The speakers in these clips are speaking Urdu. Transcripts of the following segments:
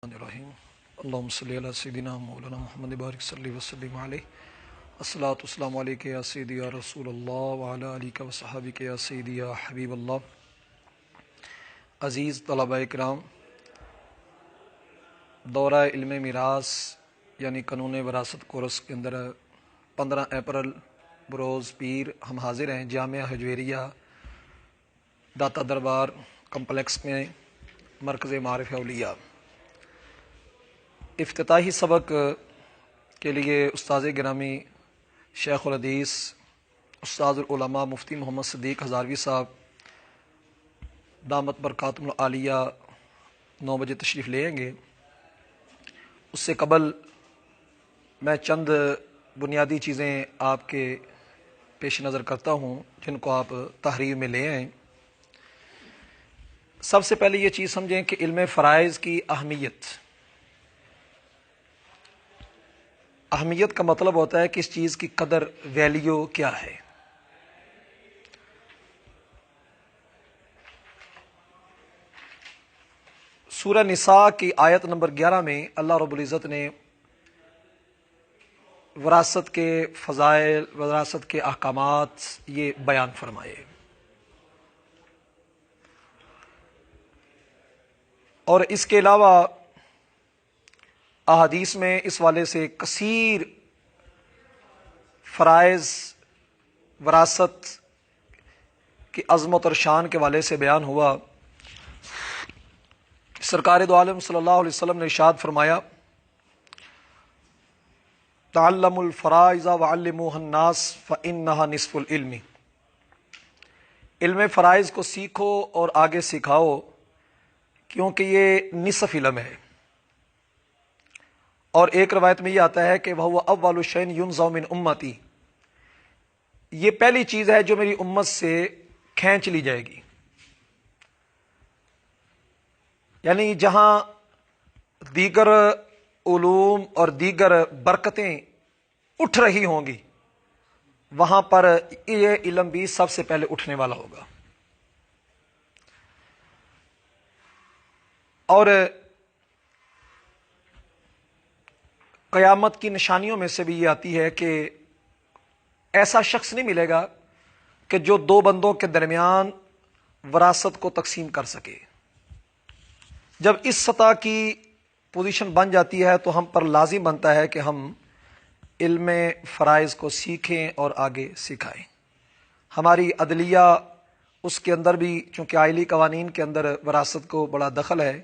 الرحیم اللہم صلی علی سیدنا مولانا محمد بارک صلی وسلم علیہ الصلاۃ والسلام علیک یا سیدی یا رسول اللہ وعلی آلک وصحابک یا سیدی یا حبیب اللہ۔ عزیز طلبہ اکرام، دورہ علم میراث یعنی قانون وراثت کورس کے اندر 15 اپریل بروز پیر ہم حاضر ہیں جامعہ حجویریہ داتا دربار کمپلیکس میں مرکز معارف اولیاء۔ افتتاحی سبق کے لیے استاذ گرامی شیخ الحدیث استاذ العلماء مفتی محمد صدیق ہزاروی صاحب دامت برکاتہم العالیہ 9 بجے تشریف لیں گے۔ اس سے قبل میں چند بنیادی چیزیں آپ کے پیش نظر کرتا ہوں جن کو آپ تحریر میں لے آئیں۔ سب سے پہلے یہ چیز سمجھیں کہ علم فرائض کی اہمیت کا مطلب ہوتا ہے کہ اس چیز کی قدر ویلیو کیا ہے۔ سورہ نساء کی آیت نمبر 11 میں اللہ رب العزت نے وراثت کے فضائل، وراثت کے احکامات یہ بیان فرمائے، اور اس کے علاوہ احادیث میں اس والے سے کثیر فرائض وراثت کی عظمت اور شان کے والے سے بیان ہوا۔ سرکار دو عالم صلی اللہ علیہ وسلم نے ارشاد فرمایا، تعلموا الفرائض وعلموها الناس فإنها نصف العلم۔ علم فرائض کو سیکھو اور آگے سکھاؤ کیونکہ یہ نصف علم ہے۔ اور ایک روایت میں یہ آتا ہے کہ وہ اول شیء ینزع من امتی، یہ پہلی چیز ہے جو میری امت سے کھینچ لی جائے گی، یعنی جہاں دیگر علوم اور دیگر برکتیں اٹھ رہی ہوں گی وہاں پر یہ علم بھی سب سے پہلے اٹھنے والا ہوگا۔ اور قیامت کی نشانیوں میں سے بھی یہ آتی ہے کہ ایسا شخص نہیں ملے گا کہ جو دو بندوں کے درمیان وراثت کو تقسیم کر سکے۔ جب اس سطح کی پوزیشن بن جاتی ہے تو ہم پر لازم بنتا ہے کہ ہم علم فرائض کو سیکھیں اور آگے سکھائیں۔ ہماری عدلیہ اس کے اندر بھی چونکہ آئلی قوانین کے اندر وراثت کو بڑا دخل ہے،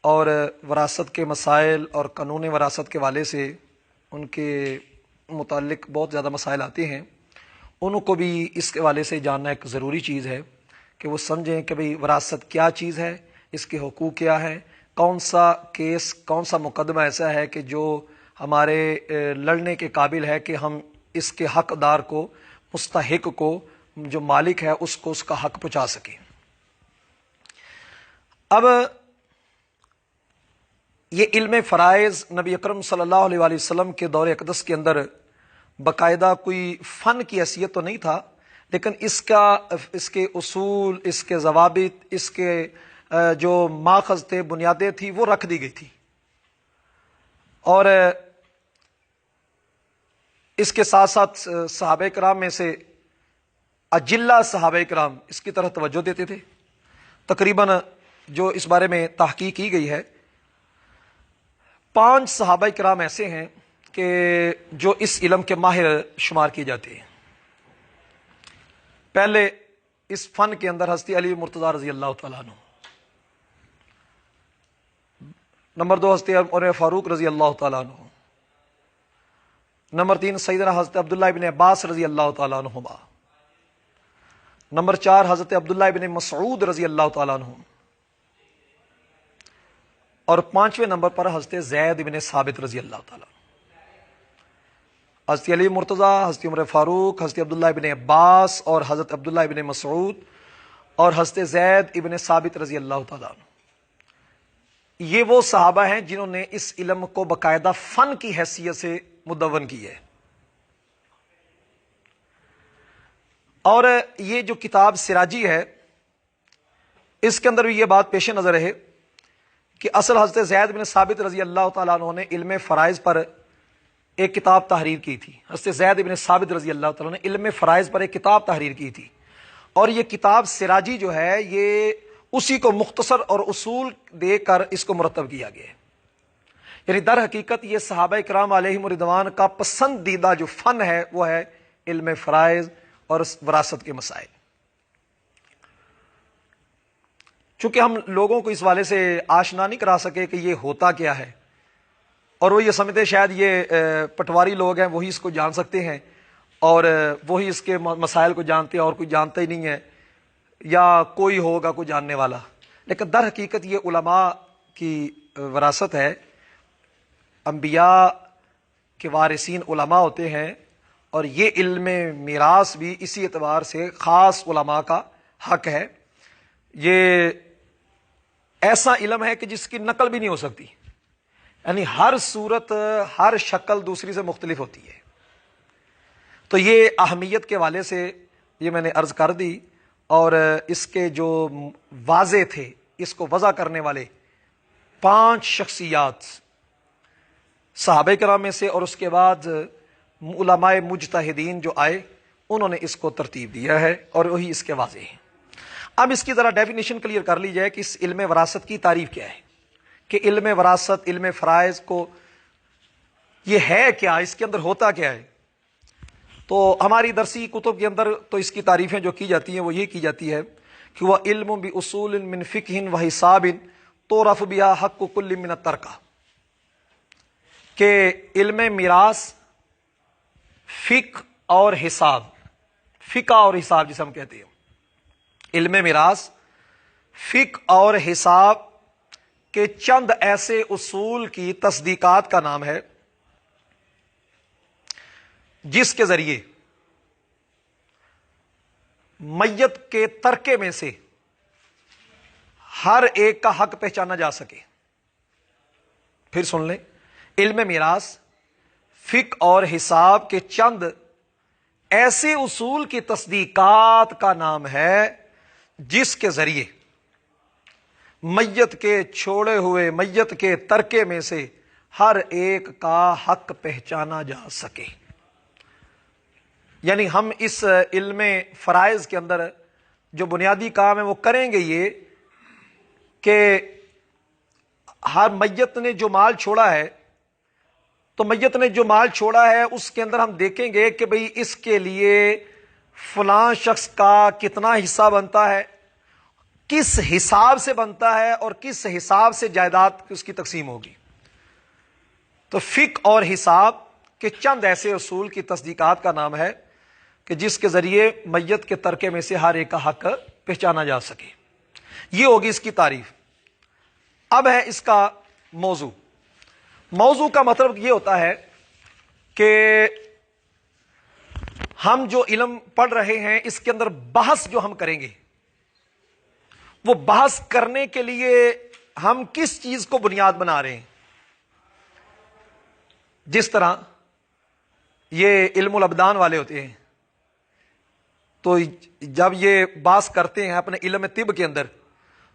اور وراثت کے مسائل اور قانون وراثت کے والے سے ان کے متعلق بہت زیادہ مسائل آتے ہیں، ان کو بھی اس کے والے سے جاننا ایک ضروری چیز ہے کہ وہ سمجھیں کہ بھئی وراثت کیا چیز ہے، اس کے حقوق کیا ہے، کون سا کیس، کون سا مقدمہ ایسا ہے کہ جو ہمارے لڑنے کے قابل ہے کہ ہم اس کے حقدار کو، مستحق کو، جو مالک ہے اس کو اس کا حق پہنچا سکیں۔ اب یہ علم فرائض نبی اکرم صلی اللہ علیہ وآلہ وسلم کے دور اقدس کے اندر باقاعدہ کوئی فن کی حیثیت تو نہیں تھا، لیکن اس کے اصول، اس کے ضوابط، اس کے جو ماخذ تھے، بنیادیں تھی، وہ رکھ دی گئی تھی۔ اور اس کے ساتھ ساتھ صحابہ کرام میں سے اجلہ صحابہ کرام اس کی طرف توجہ دیتے تھے۔ تقریباً جو اس بارے میں تحقیق کی گئی ہے 5 صحابہ کرام ایسے ہیں کہ جو اس علم کے ماہر شمار کیے جاتے ہیں۔ پہلے اس فن کے اندر حضرت علی مرتضیٰ رضی اللہ تعالیٰ عنہ، نمبر 2 حضرت عمر فاروق رضی اللہ تعالیٰ عنہ، نمبر 3 سیدنا حضرت عبداللہ ابن عباس رضی اللہ تعالیٰ عنہما، نمبر 4 حضرت عبداللہ ابن مسعود رضی اللہ تعالیٰ عنہ، اور 5ویں نمبر پر حضرت زید ابن ثابت رضی اللہ تعالیٰ عنہ۔ حضرت علی مرتضیٰ، حضرت عمر فاروق، حضرت عبداللہ ابن عباس اور حضرت عبداللہ ابن مسعود اور حضرت زید ابن ثابت رضی اللہ تعالیٰ عنہ، یہ وہ صحابہ ہیں جنہوں نے اس علم کو باقاعدہ فن کی حیثیت سے مدون کی ہے۔ اور یہ جو کتاب سراجی ہے اس کے اندر بھی یہ بات پیش نظر ہے کہ اصل حضرت زید بن ثابت رضی اللہ تعالیٰ عنہ نے علم فرائض پر ایک کتاب تحریر کی تھی. حضرت زید بن ثابت رضی اللہ تعالیٰ نے علم فرائض پر ایک کتاب تحریر کی تھی, اور یہ کتاب سراجی جو ہے یہ اسی کو مختصر اور اصول دے کر اس کو مرتب کیا گیا ہے. یعنی در حقیقت یہ صحابہ کرام علیہم رضوان کا پسندیدہ جو فن ہے وہ ہے علم فرائض اور وراثت کے مسائل. چونکہ ہم لوگوں کو اس والے سے آشنا نہیں کرا سکے کہ یہ ہوتا کیا ہے, اور وہ یہ سمجھتے شاید یہ پٹواری لوگ ہیں وہی اس کو جان سکتے ہیں اور وہی اس کے مسائل کو جانتے ہیں اور کوئی جانتا ہی نہیں ہے, یا کوئی ہوگا کوئی جاننے والا. لیکن در حقیقت یہ علماء کی وراثت ہے. انبیاء کے وارثین علماء ہوتے ہیں, اور یہ علم میراث بھی اسی اعتبار سے خاص علماء کا حق ہے. یہ ایسا علم ہے کہ جس کی نقل بھی نہیں ہو سکتی, یعنی ہر صورت ہر شکل دوسری سے مختلف ہوتی ہے. تو یہ اہمیت کے والے سے یہ میں نے عرض کر دی, اور اس کے جو واضح تھے اس کو وضع کرنے والے 5 شخصیات صحابہ کرام میں سے اور اس کے بعد علماء مجتہدین جو آئے انہوں نے اس کو ترتیب دیا ہے, اور وہی اس کے واضح ہیں. اب اس کی ذرا ڈیفینیشن کلیئر کر لی جائے کہ اس علم وراثت کی تعریف کیا ہے, کہ علم وراثت علم فرائض کو یہ ہے کیا, اس کے اندر ہوتا کیا ہے. تو ہماری درسی کتب کے اندر تو اس کی تعریفیں جو کی جاتی ہیں وہ یہ کی جاتی ہے کہ وہ علم باصول من فقہ و حساب تعرف بها حق کل من الترکہ, کہ علم میراث فقہ اور حساب, فقہ اور حساب جسے ہم کہتے ہیں, علم میراث فقہ اور حساب کے چند ایسے اصول کی تصدیقات کا نام ہے جس کے ذریعے میت کے ترکے میں سے ہر ایک کا حق پہچانا جا سکے. پھر سن لیں, علم میراث فقہ اور حساب کے چند ایسے اصول کی تصدیقات کا نام ہے جس کے ذریعے میت کے چھوڑے ہوئے میت کے ترکے میں سے ہر ایک کا حق پہچانا جا سکے. یعنی ہم اس علم فرائض کے اندر جو بنیادی کام ہے وہ کریں گے یہ کہ ہر میت نے جو مال چھوڑا ہے, تو میت نے جو مال چھوڑا ہے اس کے اندر ہم دیکھیں گے کہ بھئی اس کے لیے فلاں شخص کا کتنا حصہ بنتا ہے, کس حساب سے بنتا ہے, اور کس حساب سے جائیداد اس کی تقسیم ہوگی. تو فقہ اور حساب کے چند ایسے اصول کی تصدیقات کا نام ہے کہ جس کے ذریعے میت کے ترکے میں سے ہر ایک کا حق پہچانا جا سکے. یہ ہوگی اس کی تعریف. اب ہے اس کا موضوع. موضوع کا مطلب یہ ہوتا ہے کہ ہم جو علم پڑھ رہے ہیں اس کے اندر بحث جو ہم کریں گے وہ بحث کرنے کے لیے ہم کس چیز کو بنیاد بنا رہے ہیں. جس طرح یہ علم الابدان والے ہوتے ہیں تو جب یہ بحث کرتے ہیں اپنے علم طب کے اندر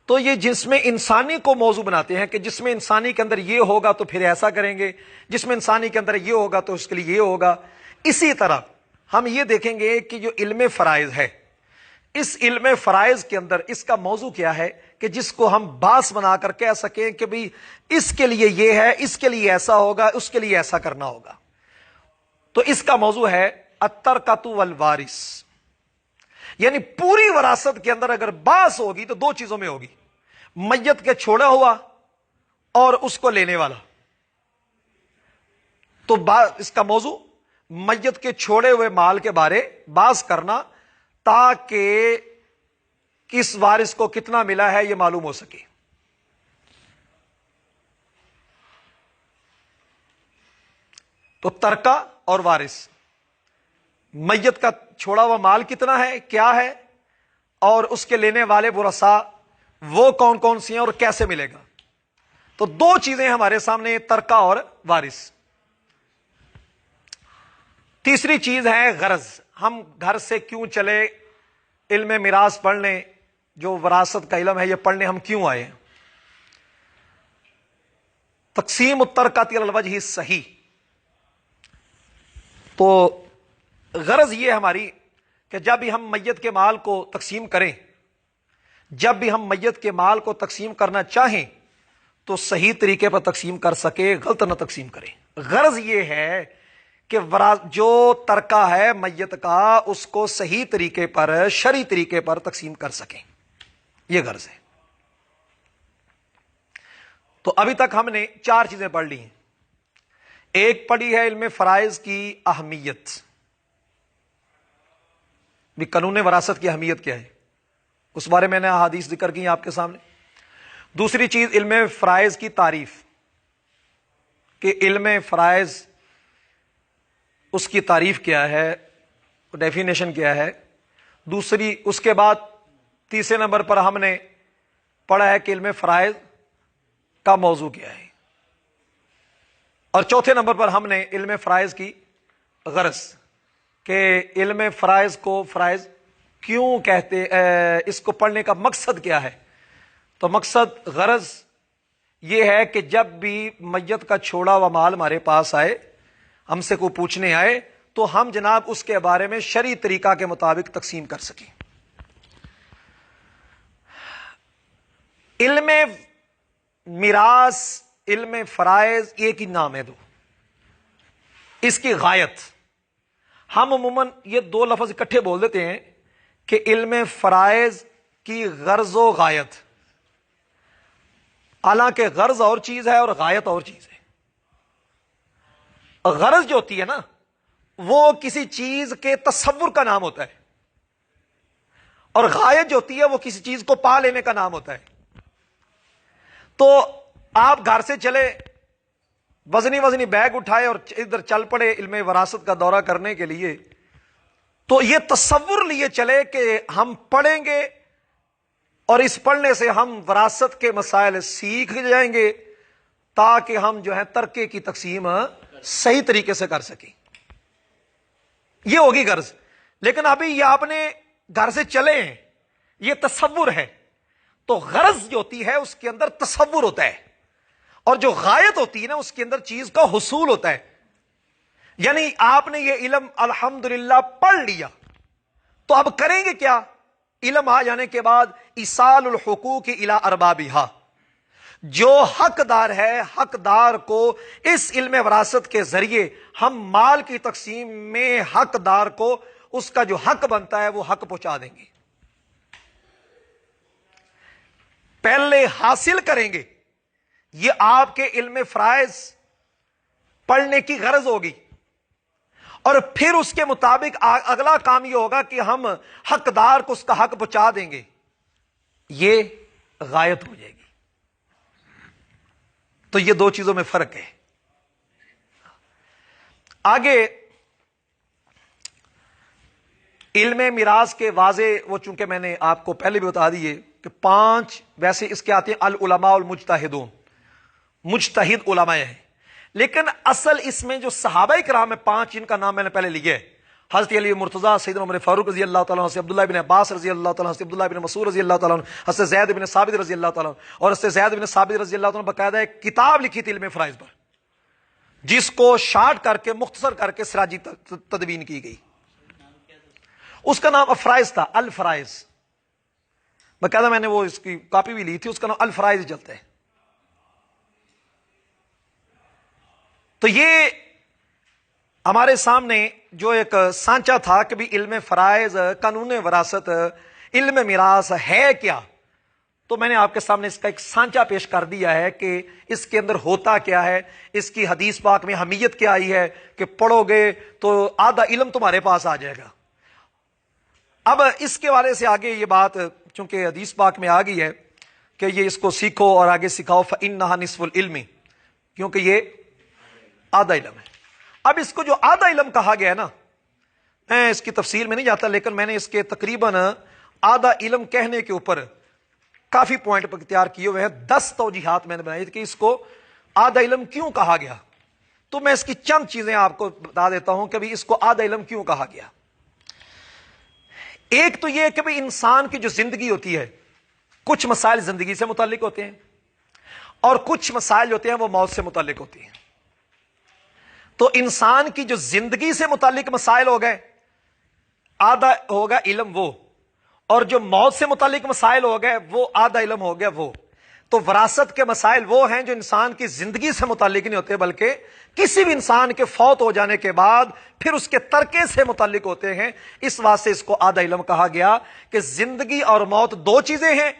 تو یہ جس میں انسانی کو موضوع بناتے ہیں کہ جس میں انسانی کے اندر یہ ہوگا تو پھر ایسا کریں گے, جس میں انسانی کے اندر یہ ہوگا تو اس کے لیے یہ ہوگا. اسی طرح ہم یہ دیکھیں گے کہ جو علم فرائض ہے اس علم فرائض کے اندر اس کا موضوع کیا ہے کہ جس کو ہم باس بنا کر کہہ سکیں کہ بھئی اس کے لیے یہ ہے, اس کے لیے ایسا ہوگا, اس کے لیے ایسا کرنا ہوگا. تو اس کا موضوع ہے الترکۃ والوارث. یعنی پوری وراثت کے اندر اگر باس ہوگی تو 2 چیزوں میں ہوگی, میت کے چھوڑا ہوا اور اس کو لینے والا. تو اس کا موضوع میت کے چھوڑے ہوئے مال کے بارے باس کرنا تاکہ کس وارث کو کتنا ملا ہے یہ معلوم ہو سکے. تو ترکہ اور وارث, میت کا چھوڑا ہوا مال کتنا ہے, کیا ہے, اور اس کے لینے والے ورثاء وہ کون کون سی ہیں اور کیسے ملے گا. تو 2 چیزیں ہمارے سامنے, ترکہ اور وارث. تیسری چیز ہے غرض. ہم گھر سے کیوں چلے علم میراث پڑھنے, جو وراثت کا علم ہے یہ پڑھنے ہم کیوں آئے. تقسیم الترکۃ علی الوجہ الصحیح. تو غرض یہ ہماری کہ جب بھی ہم میت کے مال کو تقسیم کریں، جب بھی ہم میت کے مال کو تقسیم کرنا چاہیں تو صحیح طریقے پر تقسیم کر سکے، غلط نہ تقسیم کریں. غرض یہ ہے کہ جو ترکہ ہے میت کا اس کو صحیح طریقے پر، شرعی طریقے پر تقسیم کر سکیں، یہ غرض ہے. تو ابھی تک ہم نے 4 چیزیں پڑھ لی ہیں. ایک پڑھی ہے علم فرائض کی اہمیت، بھی قانون وراثت کی اہمیت کیا ہے، اس بارے میں نے احادیث ذکر کی آپ کے سامنے. دوسری چیز علم فرائض کی تعریف، کہ علم فرائض اس کی تعریف کیا ہے، ڈیفینیشن کیا ہے. دوسری، اس کے بعد تیسرے نمبر پر ہم نے پڑھا ہے کہ علم فرائض کا موضوع کیا ہے. اور چوتھے نمبر پر ہم نے علم فرائض کی غرض، کہ علم فرائض کو فرائض کیوں کہتے، اس کو پڑھنے کا مقصد کیا ہے. تو مقصد، غرض یہ ہے کہ جب بھی میت کا چھوڑا ہوا مال ہمارے پاس آئے، ہم سے کوئی پوچھنے آئے، تو ہم جناب اس کے بارے میں شرعی طریقہ کے مطابق تقسیم کر سکیں. علم میراث، علم فرائض ایک ہی نام ہے دو. اس کی غایت، ہم عموماً یہ 2 لفظ اکٹھے بول دیتے ہیں کہ علم فرائض کی غرض و غایت، حالانکہ غرض اور چیز ہے اور غایت اور چیز ہے. غرض جو ہوتی ہے نا، وہ کسی چیز کے تصور کا نام ہوتا ہے، اور غایت جو ہوتی ہے وہ کسی چیز کو پا لینے کا نام ہوتا ہے. تو آپ گھر سے چلے، وزنی بیگ اٹھائے اور ادھر چل پڑے علم وراثت کا دورہ کرنے کے لیے، تو یہ تصور لیے چلے کہ ہم پڑھیں گے اور اس پڑھنے سے ہم وراثت کے مسائل سیکھ جائیں گے تاکہ ہم جو ہے ترکے کی تقسیم صحیح طریقے سے کر سکیں. یہ ہوگی غرض. لیکن ابھی یہ آپ نے گھر سے چلے ہیں، یہ تصور ہے. تو غرض جو ہوتی ہے اس کے اندر تصور ہوتا ہے، اور جو غایت ہوتی ہے نا اس کے اندر چیز کا حصول ہوتا ہے. یعنی آپ نے یہ علم الحمدللہ پڑھ لیا، تو اب کریں گے کیا؟ علم آ جانے کے بعد ایصال الحقوق الی اربابہا، جو حقدار ہے، حقدار کو اس علم وراثت کے ذریعے ہم مال کی تقسیم میں حقدار کو اس کا جو حق بنتا ہے وہ حق پہنچا دیں گے. پہلے حاصل کریں گے، یہ آپ کے علم فرائض پڑھنے کی غرض ہوگی، اور پھر اس کے مطابق اگلا کام یہ ہوگا کہ ہم حقدار کو اس کا حق پہنچا دیں گے. یہ غایت ہو جائے گی. تو یہ 2 چیزوں میں فرق ہے. آگے علم میراث کے واضح، وہ چونکہ میں نے آپ کو پہلے بھی بتا دیے کہ 5 ویسے اس کے آتے ہیں العلماء المجتہدون، مجتہد علماء ہیں. لیکن اصل اس میں جو صحابہ کرام میں 5 جن کا نام میں نے پہلے لیا ہے، حضرت علی مرتضیٰ، سیدنا عمر فاروق رضی اللہ تعالیٰ عنہ، حضرت عبداللہ بن عباس رضی اللہ تعالیٰ عنہ، حضرت عبداللہ بن مسعود رضی اللہ تعالیٰ عنہ، حضرت زید بن ثابت رضی اللہ تعالیٰ عنہ. اور حضرت زید بن ثابت رضی اللہ تعالیٰ عنہ باقاعدہ ایک کتاب لکھی تھی علم فرائض پر، جس کو شارٹ کر کے، مختصر کر کے سراجی تدوین کی گئی. اس کا نام افرائض تھا، الفرائض. باقاعدہ میں نے وہ اس کی کاپی بھی لی تھی، اس کا نام الفرائض چلتا ہے. تو یہ ہمارے سامنے جو ایک سانچہ تھا کہ بھی علم فرائض، قانون وراثت، علم میراث ہے کیا، تو میں نے آپ کے سامنے اس کا ایک سانچہ پیش کر دیا ہے کہ اس کے اندر ہوتا کیا ہے. اس کی حدیث پاک میں اہمیت کیا آئی ہے کہ پڑھو گے تو آدھا علم تمہارے پاس آ جائے گا. اب اس کے والے سے آگے یہ بات چونکہ حدیث پاک میں آ گئی ہے کہ یہ اس کو سیکھو اور آگے سکھاؤ، فَإِنَّهَا نِصْفُ الْعِلْمِ، کیونکہ یہ آدھا علم ہے. اب اس کو جو آدھا علم کہا گیا ہے نا، میں اس کی تفصیل میں نہیں جاتا، لیکن میں نے اس کے تقریباً آدھا علم کہنے کے اوپر کافی پوائنٹ پر اختیار کیے ہوئے ہیں. 10 توجیحات میں نے بنائی کہ اس کو آدھا علم کیوں کہا گیا. تو میں اس کی چند چیزیں آپ کو بتا دیتا ہوں کہ اس کو آدھا علم کیوں کہا گیا. ایک تو یہ کہ انسان کی جو زندگی ہوتی ہے، کچھ مسائل زندگی سے متعلق ہوتے ہیں، اور کچھ مسائل ہوتے ہیں وہ موت سے متعلق ہوتی ہیں. تو انسان کی جو زندگی سے متعلق مسائل ہو گئے آدھا ہوگا علم وہ، اور جو موت سے متعلق مسائل ہو گئے وہ آدھا علم ہو گیا وہ. تو وراثت کے مسائل وہ ہیں جو انسان کی زندگی سے متعلق نہیں ہوتے، بلکہ کسی بھی انسان کے فوت ہو جانے کے بعد پھر اس کے ترکے سے متعلق ہوتے ہیں. اس واسطے اس کو آدھا علم کہا گیا کہ زندگی اور موت دو چیزیں ہیں.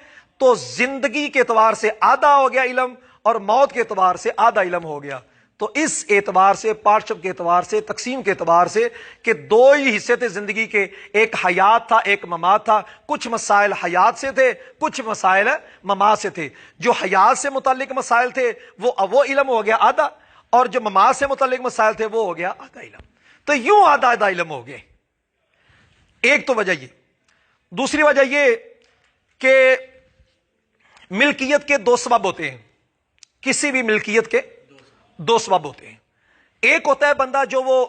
تو زندگی کے اعتبار سے آدھا ہو گیا علم، اور موت کے اعتبار سے آدھا علم ہو گیا. تو اس اعتبار سے، پارٹشپ کے اعتبار سے، تقسیم کے اعتبار سے کہ دو ہی حصے تھے زندگی کے، ایک حیات تھا ایک ممات تھا. کچھ مسائل حیات سے تھے، کچھ مسائل ممات سے تھے. جو حیات سے متعلق مسائل تھے وہ علم ہو گیا آدھا، اور جو ممات سے متعلق مسائل تھے وہ ہو گیا آدھا علم. تو یوں آدھا آدھا علم ہو گئے. ایک تو وجہ یہ. دوسری وجہ یہ کہ ملکیت کے دو سبب ہوتے ہیں. کسی بھی ملکیت کے دو سبب ہوتے ہیں. ایک ہوتا ہے بندہ جو وہ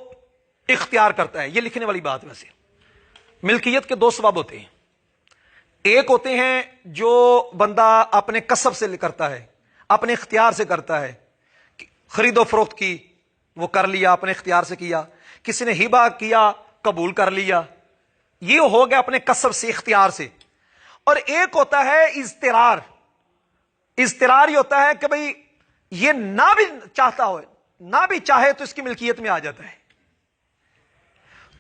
اختیار کرتا ہے، یہ لکھنے والی بات. ویسے ملکیت کے دو سبب ہوتے ہیں. ایک ہوتے ہیں جو بندہ اپنے کسب سے کرتا ہے، اپنے اختیار سے کرتا ہے. خرید و فروخت کی وہ کر لیا، اپنے اختیار سے کیا. کسی نے ہبہ کیا، قبول کر لیا، یہ ہو گیا اپنے کسب سے، اختیار سے. اور ایک ہوتا ہے اضطرار. اضطرار یہ ہوتا ہے کہ بھئی یہ نہ بھی چاہتا ہو، نہ بھی چاہے تو اس کی ملکیت میں آ جاتا ہے.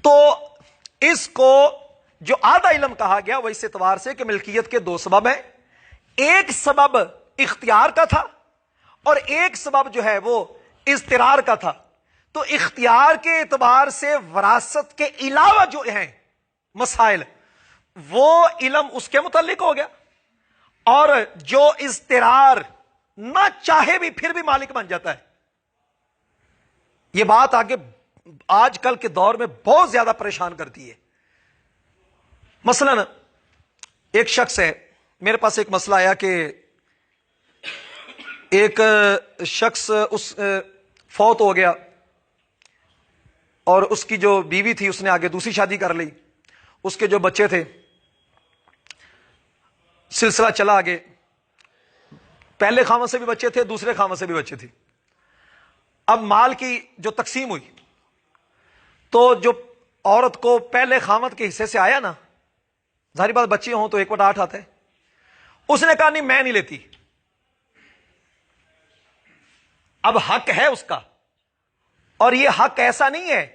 تو اس کو جو آدھا علم کہا گیا وہ اس اعتبار سے کہ ملکیت کے دو سبب ہیں. ایک سبب اختیار کا تھا اور ایک سبب جو ہے وہ اضطرار کا تھا. تو اختیار کے اعتبار سے وراثت کے علاوہ جو ہیں مسائل وہ علم اس کے متعلق ہو گیا، اور جو اضطرار نہ چاہے بھی پھر بھی مالک بن جاتا ہے. یہ بات آج کل کے دور میں بہت زیادہ پریشان کرتی ہے. مثلا ایک شخص ہے، میرے پاس ایک مسئلہ آیا کہ ایک شخص اس فوت ہو گیا اور اس کی جو بیوی تھی اس نے آگے دوسری شادی کر لی. اس کے جو بچے تھے، سلسلہ چلا آگے. پہلے خاوند سے بھی بچے تھے، دوسرے خاوند سے بھی بچے تھے. اب مال کی جو تقسیم ہوئی تو جو عورت کو پہلے خاوند کے حصے سے آیا نا، ظاہری بات بچے ہوں تو 1/8 آتا ہے. اس نے کہا نہیں میں نہیں لیتی. اب حق ہے اس کا، اور یہ حق ایسا نہیں ہے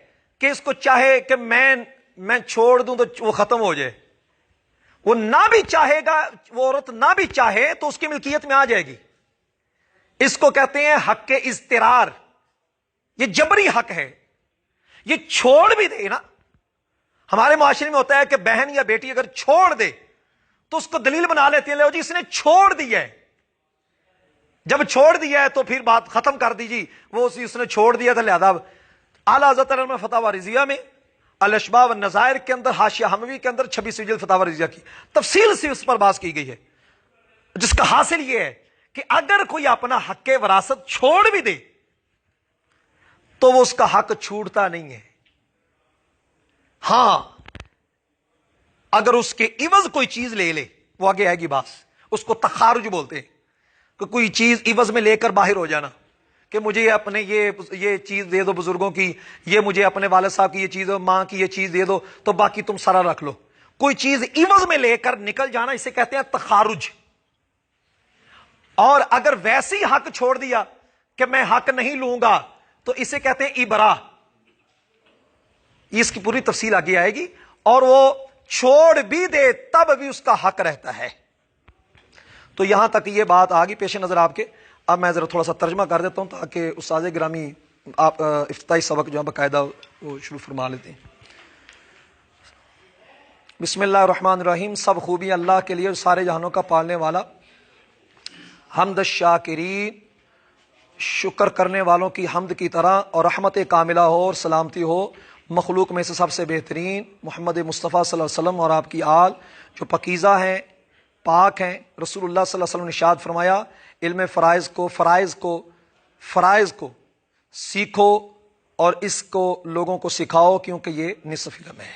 کہ اس کو چاہے کہ میں چھوڑ دوں تو وہ ختم ہو جائے. وہ نہ بھی چاہے گا، وہ عورت نہ بھی چاہے تو اس کی ملکیت میں آ جائے گی. اس کو کہتے ہیں حق کے اضطرار. یہ جبری حق ہے. یہ چھوڑ بھی دے نا، ہمارے معاشرے میں ہوتا ہے کہ بہن یا بیٹی اگر چھوڑ دے تو اس کو دلیل بنا لیتے ہیں، لو جی اس نے چھوڑ دیا ہے. جب چھوڑ دیا ہے تو پھر بات ختم کر دیجیے، وہ اس نے چھوڑ دیا تھا لہذا. اعلیٰ حضرت میں فتاوی رضیہ میں الاشباح والنظائر کے اندر حاشیہ حموی کے اندر 26 جلد فتاوی رضیہ کی تفصیل سے اس پر بات کی گئی ہے، جس کا حاصل یہ ہے کہ اگر کوئی اپنا حق وراثت چھوڑ بھی دے تو وہ اس کا حق چھوٹتا نہیں ہے. ہاں اگر اس کے عوض کوئی چیز لے لے، وہ آگے آئے گی بات، اس کو تخارج بولتے ہیں کہ کوئی چیز عوض میں لے کر باہر ہو جانا، کہ مجھے اپنے یہ چیز دے دو بزرگوں کی، یہ مجھے اپنے والد صاحب کی یہ چیز دو، ماں کی یہ چیز دے دو، تو باقی تم سارا رکھ لو. کوئی چیز عوض میں لے کر نکل جانا، اسے کہتے ہیں تخارج. اور اگر ویسے ہی حق چھوڑ دیا کہ میں حق نہیں لوں گا تو اسے کہتے ہیں ابرا. اس کی پوری تفصیل آگے آئے گی. اور وہ چھوڑ بھی دے تب بھی اس کا حق رہتا ہے. تو یہاں تک یہ بات آگی پیش نظر آپ کے. اب میں ذرا تھوڑا سا ترجمہ کر دیتا ہوں تاکہ استاد گرامی آپ افتتاحی سبق جو ہے باقاعدہ وہ شروع فرما لیتے ہیں. بسم اللہ الرحمن الرحیم. سب خوبی اللہ کے لیے، سارے جہانوں کا پالنے والا. حمد الشاکرین، شکر کرنے والوں کی حمد کی طرح، اور رحمت کاملہ ہو اور سلامتی ہو مخلوق میں سے سب سے بہترین محمد مصطفیٰ صلی اللہ علیہ وسلم اور آپ کی آل جو پاکیزہ ہیں، پاک ہیں. رسول اللہ صلی اللہ علیہ وسلم نے ارشاد فرمایا علم فرائض کو سیکھو اور اس کو لوگوں کو سکھاؤ کیونکہ یہ نصف علم ہے.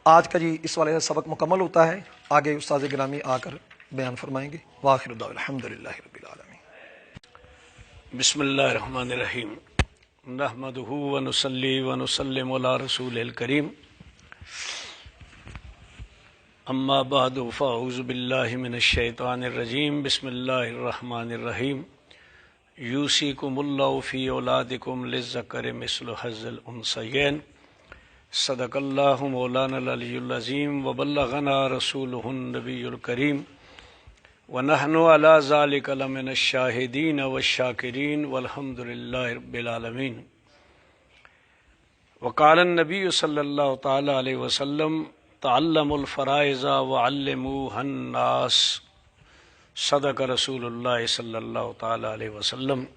آج کا جی اس والے سے سبق مکمل ہوتا ہے. آگے استاد گرامی آ کر بیان فرمائیں گے. وآخر دعوانا الحمدللہ رب العالمین. بسم اللہ الرحمن الرحیم نحمدہ ونصلی ونسلم علی رسول الکریم اما بعد فاعوذ باللہ من الشیطان الرجیم بسم اللہ الرحمن الرحیم یوصیکم اللہ فی اولادکم للذکر مثل حظ الانثیین صدق اللہ مولانا العلی العظیم وبلغنا رسولہ النبی الکریم وَنَحْنُ عَلَى ذَلِكَ لَمِنَ الشَّاهِدِينَ وَالشَّاكِرِينَ وَالْحَمْدُ لِلَّهِ رَبِّ الْعَالَمِينَ وقال النبي صلی اللہ تعالی علیہ وسلم تعلموا الفرائض وعلموها الناس صدق رسول اللہ صلی اللہ تعالی علیہ وسلم۔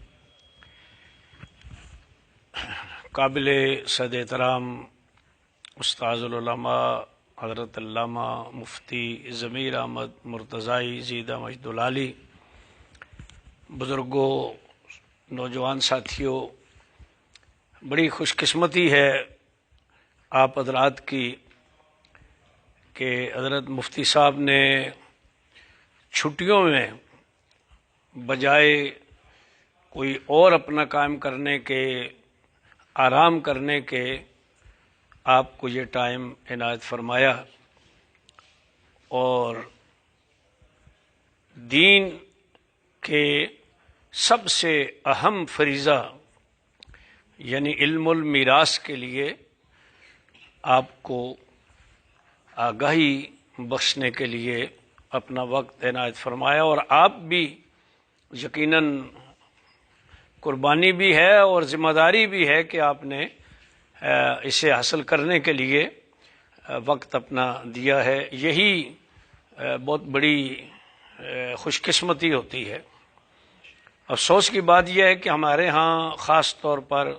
قابل صد احترام استاذ العلماء حضرت علامہ مفتی ضمیر احمد مرتضائی زیدہ مجد العالی، بزرگوں، نوجوان ساتھیوں، بڑی خوش قسمتی ہے آپ حضرات کی کہ حضرت مفتی صاحب نے چھٹیوں میں بجائے کوئی اور اپنا کام کرنے کے، آرام کرنے کے، آپ کو یہ ٹائم عنایت فرمایا اور دین کے سب سے اہم فریضہ یعنی علم المیراث کے لیے آپ کو آگاہی بخشنے کے لیے اپنا وقت عنایت فرمایا، اور آپ بھی یقیناً قربانی بھی ہے اور ذمہ داری بھی ہے کہ آپ نے اسے حاصل کرنے کے لیے وقت اپنا دیا ہے۔ یہی بہت بڑی خوش قسمتی ہوتی ہے۔ افسوس کی بات یہ ہے کہ ہمارے ہاں خاص طور پر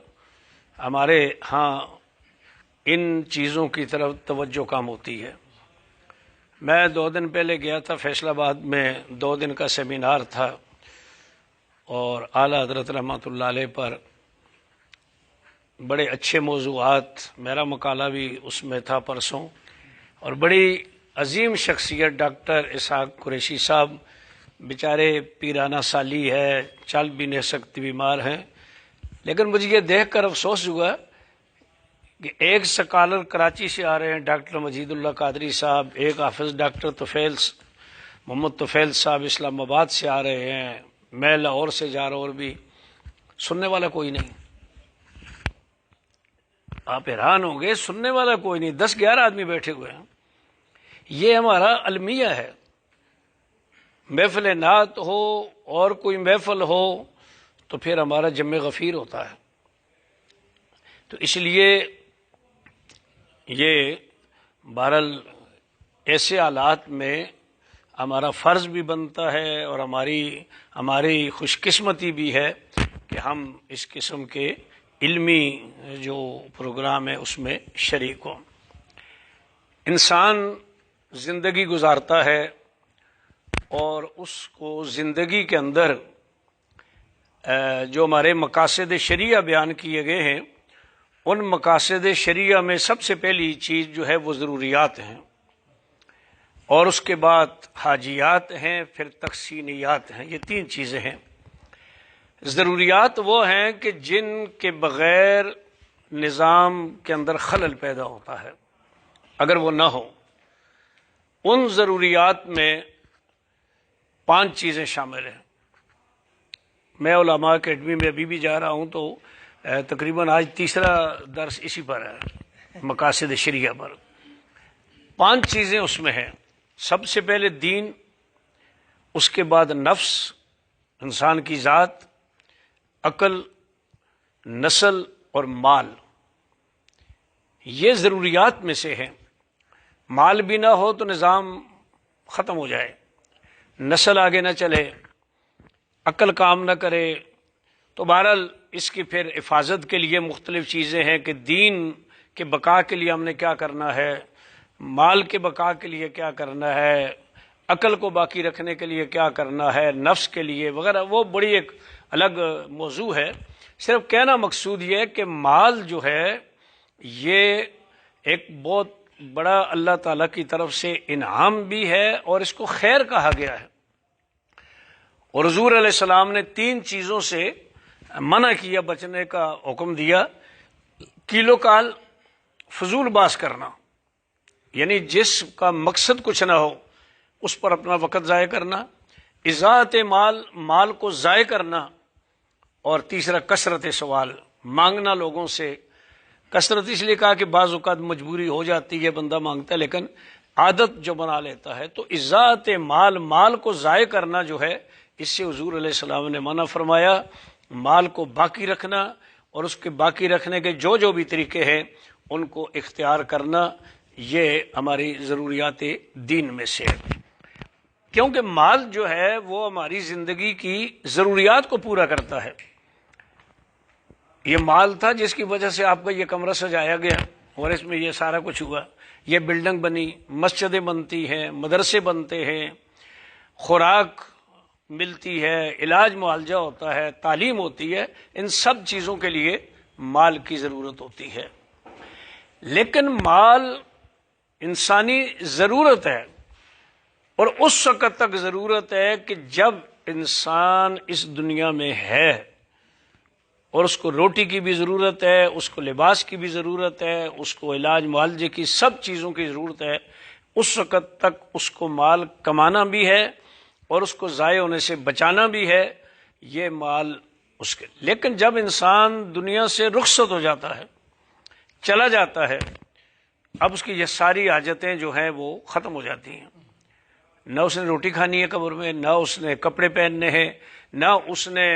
ہمارے ہاں ان چیزوں کی طرف توجہ کم ہوتی ہے۔ میں 2 دن پہلے گیا تھا فیصل آباد میں، 2 دن کا سیمینار تھا اور اعلیٰ حضرت رحمۃ اللہ علیہ پر بڑے اچھے موضوعات، میرا مقالہ بھی اس میں تھا پرسوں، اور بڑی عظیم شخصیت ڈاکٹر اسحاق قریشی صاحب، بیچارے پیرانہ سالی ہے، چل بھی نہیں سکتی، بیمار ہیں، لیکن مجھے یہ دیکھ کر افسوس ہوا کہ ایک سکالر کراچی سے آ رہے ہیں ڈاکٹر مجید اللہ قادری صاحب، ایک حافظ ڈاکٹر محمد طفیل صاحب اسلام آباد سے آ رہے ہیں، میں لاہور سے جا رہا ہوں، اور بھی سننے والا کوئی نہیں۔ آپ حیران ہوں گے، سننے والا کوئی نہیں، 10-11 آدمی بیٹھے ہوئے ہیں۔ یہ ہمارا المیہ ہے۔ محفل نعت ہو اور کوئی محفل ہو تو پھر ہمارا جمع غفیر ہوتا ہے۔ تو اس لیے یہ بہرحال ایسے حالات میں ہمارا فرض بھی بنتا ہے اور ہماری خوش قسمتی بھی ہے کہ ہم اس قسم کے علمی جو پروگرام ہے اس میں شریک ہوں۔ انسان زندگی گزارتا ہے اور اس کو زندگی کے اندر جو ہمارے مقاصد شریعہ بیان کیے گئے ہیں، ان مقاصد شریعہ میں سب سے پہلی چیز جو ہے وہ ضروریات ہیں، اور اس کے بعد حاجیات ہیں، پھر تحسینیات ہیں۔ یہ 3 چیزیں ہیں۔ ضروریات وہ ہیں کہ جن کے بغیر نظام کے اندر خلل پیدا ہوتا ہے، اگر وہ نہ ہو۔ ان ضروریات میں 5 چیزیں شامل ہیں۔ میں علماء اکیڈمی میں ابھی بھی جا رہا ہوں تو تقریباً آج 3را درس اسی پر ہے، مقاصد شریعہ پر۔ 5 چیزیں اس میں ہیں۔ سب سے پہلے دین، اس کے بعد نفس، انسان کی ذات، عقل، نسل اور مال۔ یہ ضروریات میں سے ہیں۔ مال بھی نہ ہو تو نظام ختم ہو جائے، نسل آگے نہ چلے، عقل کام نہ کرے، تو بہرحال اس کی پھر حفاظت کے لیے مختلف چیزیں ہیں کہ دین کے بقا کے لیے ہم نے کیا کرنا ہے، مال کے بقا کے لیے کیا کرنا ہے، عقل کو باقی رکھنے کے لیے کیا کرنا ہے، نفس کے لیے وغیرہ۔ وہ بڑی ایک الگ موضوع ہے۔ صرف کہنا مقصود یہ ہے کہ مال جو ہے یہ ایک بہت بڑا اللہ تعالیٰ کی طرف سے انعام بھی ہے اور اس کو خیر کہا گیا ہے، اور حضور علیہ السلام نے 3 چیزوں سے منع کیا، بچنے کا حکم دیا۔ کیلو کال فضول باز کرنا، یعنی جس کا مقصد کچھ نہ ہو اس پر اپنا وقت ضائع کرنا، اضاعت مال، مال کو ضائع کرنا، اور تیسرا کثرت سوال، مانگنا لوگوں سے۔ کثرت اس لیے کہا کہ بعض اوقات مجبوری ہو جاتی ہے، بندہ مانگتا ہے، لیکن عادت جو بنا لیتا ہے، تو اضاعت مال، مال کو ضائع کرنا جو ہے، اس سے حضور علیہ السلام نے منع فرمایا۔ مال کو باقی رکھنا اور اس کے باقی رکھنے کے جو بھی طریقے ہیں ان کو اختیار کرنا، یہ ہماری ضروریات دین میں سے ہے، کیونکہ مال جو ہے وہ ہماری زندگی کی ضروریات کو پورا کرتا ہے۔ یہ مال تھا جس کی وجہ سے آپ کا یہ کمرہ سجایا گیا اور اس میں یہ سارا کچھ ہوا، یہ بلڈنگ بنی، مسجدیں بنتی ہیں، مدرسے بنتے ہیں، خوراک ملتی ہے، علاج معالجہ ہوتا ہے، تعلیم ہوتی ہے، ان سب چیزوں کے لیے مال کی ضرورت ہوتی ہے۔ لیکن مال انسانی ضرورت ہے، اور اس وقت تک ضرورت ہے کہ جب انسان اس دنیا میں ہے، اور اس کو روٹی کی بھی ضرورت ہے، اس کو لباس کی بھی ضرورت ہے، اس کو علاج معالجے کی سب چیزوں کی ضرورت ہے، اس وقت تک اس کو مال کمانا بھی ہے اور اس کو ضائع ہونے سے بچانا بھی ہے، یہ مال اس کے۔ لیکن جب انسان دنیا سے رخصت ہو جاتا ہے، چلا جاتا ہے، اب اس کی یہ ساری حاجتیں جو ہیں وہ ختم ہو جاتی ہیں۔ نہ اس نے روٹی کھانی ہے قبر میں، نہ اس نے کپڑے پہننے ہیں، نہ اس نے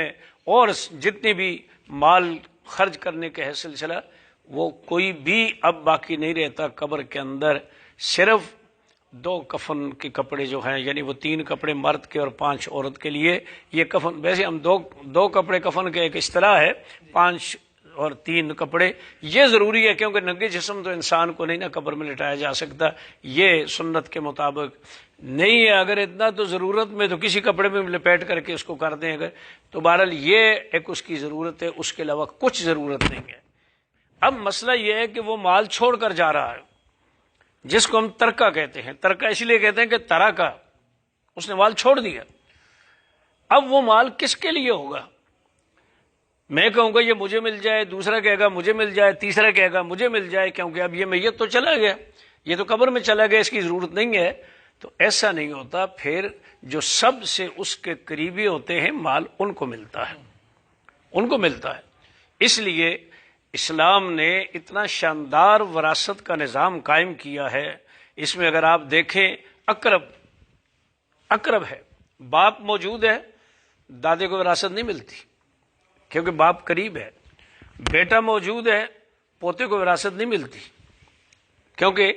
اور جتنی بھی مال خرچ کرنے کے ہے سلسلہ، وہ کوئی بھی اب باقی نہیں رہتا قبر کے اندر۔ صرف 2 کفن کے کپڑے جو ہیں، یعنی وہ 3 کپڑے مرد کے اور 5 عورت کے لیے، یہ کفن ویسے ہم دو کپڑے کفن کے ایک اصطلاح ہے، 5 اور 3 کپڑے یہ ضروری ہے، کیونکہ ننگے جسم تو انسان کو نہیں نہ قبر میں لٹایا جا سکتا، یہ سنت کے مطابق نہیں ہے۔ اگر اتنا تو ضرورت میں تو کسی کپڑے میں لپیٹ کر کے اس کو کر دیں، اگر تو بہرحال یہ ایک اس کی ضرورت ہے، اس کے علاوہ کچھ ضرورت نہیں ہے۔ اب مسئلہ یہ ہے کہ وہ مال چھوڑ کر جا رہا ہے، جس کو ہم ترکہ کہتے ہیں۔ ترکہ اس لیے کہتے ہیں کہ ترکہ، اس نے مال چھوڑ دیا۔ اب وہ مال کس کے لیے ہوگا؟ میں کہوں گا یہ مجھے مل جائے، دوسرا کہے گا مجھے مل جائے، تیسرا کہے گا مجھے مل جائے، کیونکہ اب یہ میت تو چلا گیا، یہ تو قبر میں چلا گیا، اس کی ضرورت نہیں ہے۔ تو ایسا نہیں ہوتا، پھر جو سب سے اس کے قریبی ہوتے ہیں مال، ان کو ملتا ہے، ان کو ملتا ہے۔ اس لیے اسلام نے اتنا شاندار وراثت کا نظام قائم کیا ہے۔ اس میں اگر آپ دیکھیں، اقرب ہے، باپ موجود ہے، دادے کو وراثت نہیں ملتی کیونکہ باپ قریب ہے۔ بیٹا موجود ہے، پوتے کو وراثت نہیں ملتی کیونکہ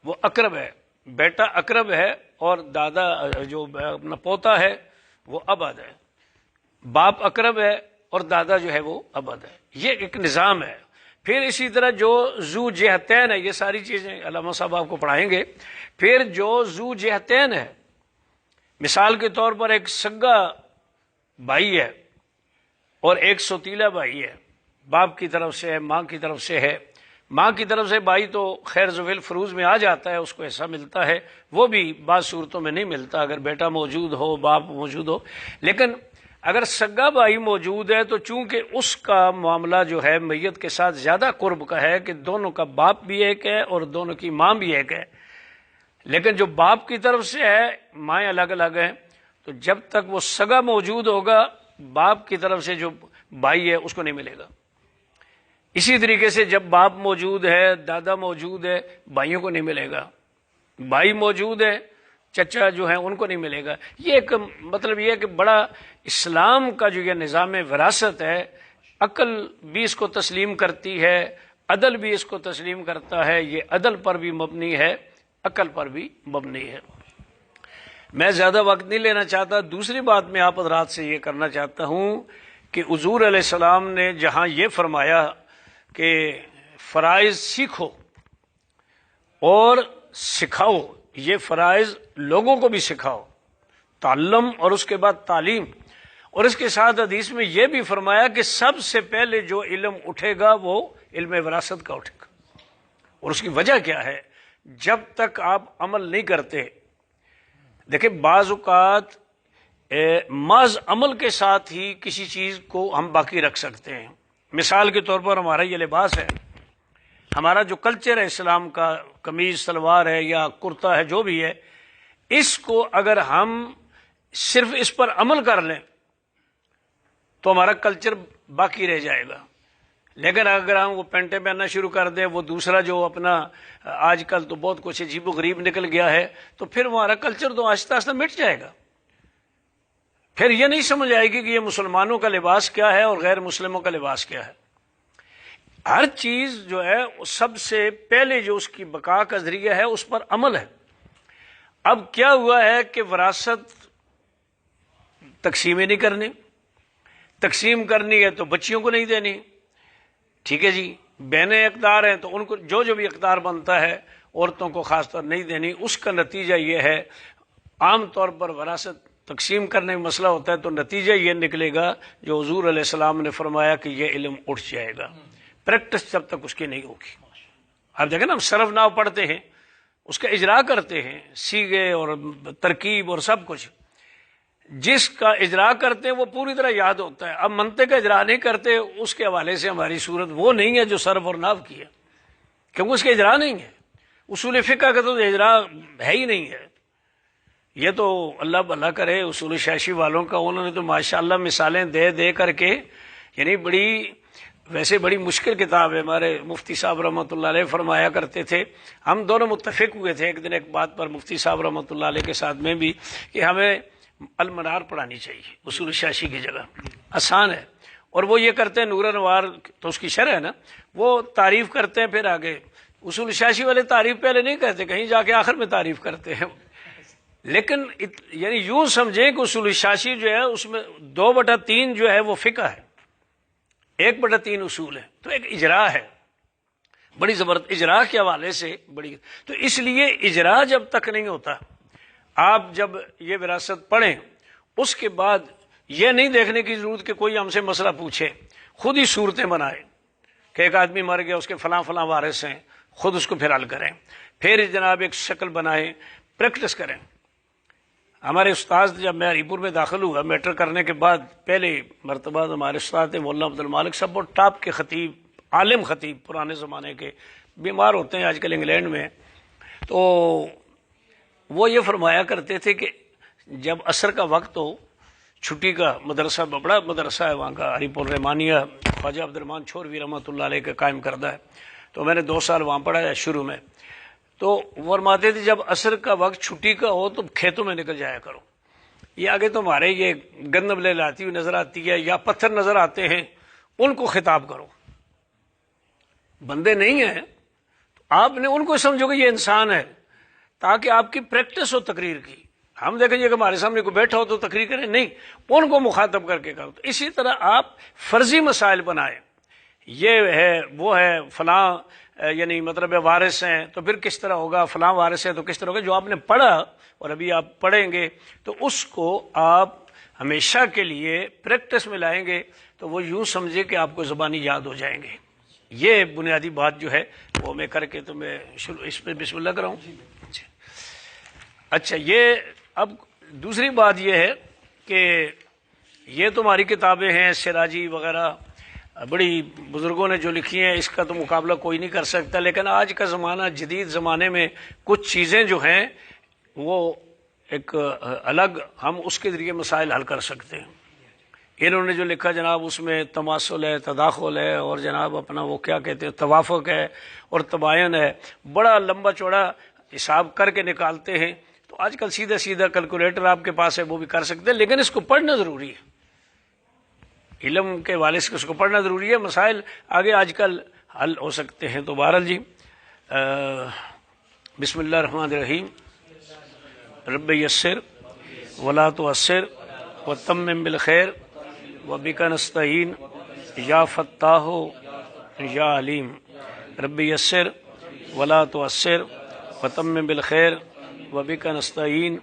وہ اقرب ہے۔ بیٹا اقرب ہے اور دادا جو اپنا پوتا ہے وہ ابعد ہے۔ باپ اقرب ہے اور دادا جو ہے وہ ابعد ہے۔ یہ ایک نظام ہے۔ پھر اسی طرح جو ذو جہتین ہے، یہ ساری چیزیں علامہ صاحب آپ کو پڑھائیں گے۔ پھر جو ذو جہتین ہے، مثال کے طور پر ایک سگا بھائی ہے اور ایک سوتیلا بھائی ہے، باپ کی طرف سے ہے، ماں کی طرف سے ہے۔ ماں کی طرف سے بھائی تو خیر ذویل فروز میں آ جاتا ہے، اس کو ایسا ملتا ہے، وہ بھی بعض صورتوں میں نہیں ملتا اگر بیٹا موجود ہو، باپ موجود ہو۔ لیکن اگر سگا بھائی موجود ہے تو چونکہ اس کا معاملہ جو ہے میت کے ساتھ زیادہ قرب کا ہے کہ دونوں کا باپ بھی ایک ہے اور دونوں کی ماں بھی ایک ہے، لیکن جو باپ کی طرف سے ہے مائیں الگ الگ ہیں، تو جب تک وہ سگا موجود ہوگا باپ کی طرف سے جو بھائی ہے اس کو نہیں ملے گا۔ اسی طریقے سے جب باپ موجود ہے، دادا موجود ہے، بھائیوں کو نہیں ملے گا۔ بھائی موجود ہے، چچا جو ہیں ان کو نہیں ملے گا۔ یہ ایک مطلب یہ ہے کہ بڑا اسلام کا جو یہ نظام وراثت ہے، عقل بھی اس کو تسلیم کرتی ہے، عدل بھی اس کو تسلیم کرتا ہے۔ یہ عدل پر بھی مبنی ہے، عقل پر بھی مبنی ہے۔ میں زیادہ وقت نہیں لینا چاہتا۔ دوسری بات میں آپ حضرات سے یہ کرنا چاہتا ہوں کہ حضور علیہ السلام نے جہاں یہ فرمایا کہ فرائض سیکھو اور سکھاؤ، یہ فرائض لوگوں کو بھی سکھاؤ، تعلم اور اس کے بعد تعلیم، اور اس کے ساتھ حدیث میں یہ بھی فرمایا کہ سب سے پہلے جو علم اٹھے گا وہ علم وراثت کا اٹھے گا۔ اور اس کی وجہ کیا ہے؟ جب تک آپ عمل نہیں کرتے، دیکھیں بعض اوقات محض عمل کے ساتھ ہی کسی چیز کو ہم باقی رکھ سکتے ہیں۔ مثال کے طور پر ہمارا یہ لباس ہے، ہمارا جو کلچر ہے اسلام کا، قمیض سلوار ہے یا کرتا ہے جو بھی ہے، اس کو اگر ہم صرف اس پر عمل کر لیں تو ہمارا کلچر باقی رہ جائے گا۔ لیکن اگر ہم وہ پینٹیں پہننا شروع کر دیں، وہ دوسرا جو اپنا آج کل تو بہت کچھ عجیب و غریب نکل گیا ہے، تو پھر ہمارا کلچر تو آہستہ آہستہ مٹ جائے گا۔ پھر یہ نہیں سمجھ آئے گی کہ یہ مسلمانوں کا لباس کیا ہے اور غیر مسلموں کا لباس کیا ہے۔ ہر چیز جو ہے سب سے پہلے جو اس کی بقا کا ذریعہ ہے اس پر عمل ہے۔ اب کیا ہوا ہے کہ وراثت تقسیمیں نہیں کرنی، تقسیم کرنی ہے تو بچیوں کو نہیں دینی، ٹھیک ہے جی، بہنیں اقدار ہیں تو ان کو جو بھی اقدار بنتا ہے عورتوں کو خاص طور نہیں دینی۔ اس کا نتیجہ یہ ہے، عام طور پر وراثت تقسیم کرنے میں مسئلہ ہوتا ہے تو نتیجہ یہ نکلے گا جو حضور علیہ السلام نے فرمایا کہ یہ علم اٹھ جائے گا، پریکٹس جب تک اس کی نہیں ہوگی۔ آپ دیکھیں نا، ہم صرف ناو پڑھتے ہیں، اس کا اجرا کرتے ہیں، سیغے اور ترکیب اور سب کچھ، جس کا اجرا کرتے ہیں وہ پوری طرح یاد ہوتا ہے۔ اب منطق کا اجرا نہیں کرتے، اس کے حوالے سے ہماری صورت وہ نہیں ہے جو صرف اور ناو کی ہے، کیونکہ اس کے اجرا نہیں ہے۔ اصول فقہ کا تو اجرا ہے ہی نہیں ہے۔ یہ تو اللہ بھلا کرے اصول شاشی والوں کا، انہوں نے تو ماشاءاللہ مثالیں دے دے کر کے، یعنی ویسے بڑی مشکل کتاب ہے۔ ہمارے مفتی صاحب رحمۃ اللہ علیہ فرمایا کرتے تھے، ہم دونوں متفق ہوئے تھے ایک دن ایک بات پر مفتی صاحب رحمۃ اللہ علیہ کے ساتھ میں بھی، کہ ہمیں المنار پڑھانی چاہیے اصول شاشی کی جگہ، آسان ہے۔ اور وہ یہ کرتے ہیں، نور انوار تو اس کی شرح ہے نا، وہ تعریف کرتے ہیں، پھر آگے اصول شاشی والے تعریف پہلے نہیں کرتے، کہیں جا کے آخر میں تعریف کرتے ہیں۔ لیکن یعنی یوں سمجھیں کہ اصول شاشی جو ہے اس میں 2/3 جو ہے وہ فقہ ہے، 1/3 اصول ہے، تو ایک اجرا ہے بڑی زبردست، اجرا کے حوالے سے بڑی۔ تو اس لیے اجرا جب تک نہیں ہوتا، آپ جب یہ وراثت پڑھیں اس کے بعد یہ نہیں دیکھنے کی ضرورت کہ کوئی ہم سے مسئلہ پوچھے، خود ہی صورتیں بنائیں کہ ایک آدمی مر گیا، اس کے فلاں فلاں وارث ہیں، خود اس کو پھر حل کریں، پھر جناب ایک شکل بنائیں، پریکٹس کریں۔ ہمارے استاد جب میں ہری پور میں داخل ہوا میٹرک کرنے کے بعد، پہلے مرتبہ ہمارے استاد تھے مولانا عبد المالک صاحب، اور ٹاپ کے خطیب، عالم خطیب پرانے زمانے کے، بیمار ہوتے ہیں آج کل انگلینڈ میں۔ تو وہ یہ فرمایا کرتے تھے کہ جب عصر کا وقت ہو، چھٹی کا مدرسہ، بڑا مدرسہ ہے وہاں کا، ہری پور رحمانیہ، خواجہ عبد الرحمن چھوروی رحمۃ اللہ علیہ کا قائم کردہ ہے، تو میں نے 2 سال وہاں پڑھا ہے شروع میں۔ تو فرماتے تھے جب عصر کا وقت چھٹی کا ہو تو کھیتوں میں نکل جایا کرو، یہ آگے تو ہمارے یہ گندم لے لاتی ہوئی نظر آتی ہے یا پتھر نظر آتے ہیں، ان کو خطاب کرو، بندے نہیں ہیں تو آپ نے ان کو سمجھو کہ یہ انسان ہے، تاکہ آپ کی پریکٹس ہو تقریر کی۔ ہم دیکھیں گے کہ ہمارے سامنے کوئی بیٹھا ہو تو تقریر کریں، نہیں، ان کو مخاطب کر کے کرو۔ تو اسی طرح آپ فرضی مسائل بنائیں، یہ ہے وہ ہے فلاں، یعنی مطلب وارث ہیں تو پھر کس طرح ہوگا، فلاں وارث ہے تو کس طرح ہوگا، جو آپ نے پڑھا اور ابھی آپ پڑھیں گے تو اس کو آپ ہمیشہ کے لیے پریکٹس میں لائیں گے، تو وہ یوں سمجھے کہ آپ کو زبانی یاد ہو جائیں گے۔ یہ بنیادی بات جو ہے وہ میں کر کے تو میں اس پہ بسم اللہ کراؤں۔ اچھا، یہ اب دوسری بات یہ ہے کہ یہ تمہاری کتابیں ہیں سراجی وغیرہ، بڑی بزرگوں نے جو لکھی ہیں، اس کا تو مقابلہ کوئی نہیں کر سکتا، لیکن آج کا زمانہ، جدید زمانے میں کچھ چیزیں جو ہیں وہ ایک الگ، ہم اس کے ذریعے مسائل حل کر سکتے ہیں۔ انہوں نے جو لکھا جناب اس میں تماثل ہے، تداخل ہے، اور جناب اپنا وہ کیا کہتے ہیں توافق ہے اور تباین ہے، بڑا لمبا چوڑا حساب کر کے نکالتے ہیں۔ تو آج کل سیدھا سیدھا کیلکولیٹر آپ کے پاس ہے، وہ بھی کر سکتے ہیں، لیکن اس کو پڑھنا ضروری ہے، علم کے والے سے اس کو پڑھنا ضروری ہے، مسائل آگے آج کل حل ہو سکتے ہیں۔ تو بہرحال جی، بسم اللہ الرحمن الرحیم، رب یسر ولا تعسر وتمم بالخیر وبک نستعین یا فتاح یا علیم، رب یسر ولا تعسر وتمم بالخیر وبک نستعین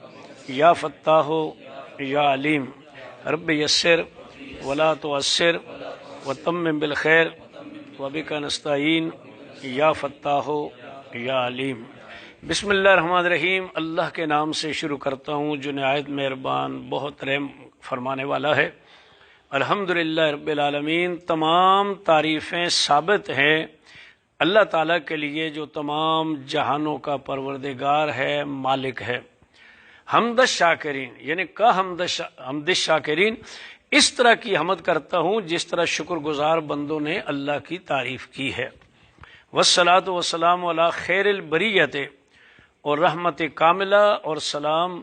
یا فتاح یا علیم، رب یسر ولا تعسر وتمم بالخیر وبک نستعین یا فتاح یا علیم۔ بسم اللہ الرحمن الرحیم، اللہ کے نام سے شروع کرتا ہوں جو نہایت مہربان بہت رحم فرمانے والا ہے۔ الحمدللہ رب العالمین، تمام تعریفیں ثابت ہیں اللہ تعالیٰ کے لیے جو تمام جہانوں کا پروردگار ہے، مالک ہے۔ حمد الشاکرین یعنی حمد الشاکرین، اس طرح کی حمد کرتا ہوں جس طرح شکر گزار بندوں نے اللہ کی تعریف کی ہے۔ والصلاۃ والسلام علی خیر البریت، اور رحمت کاملہ اور سلام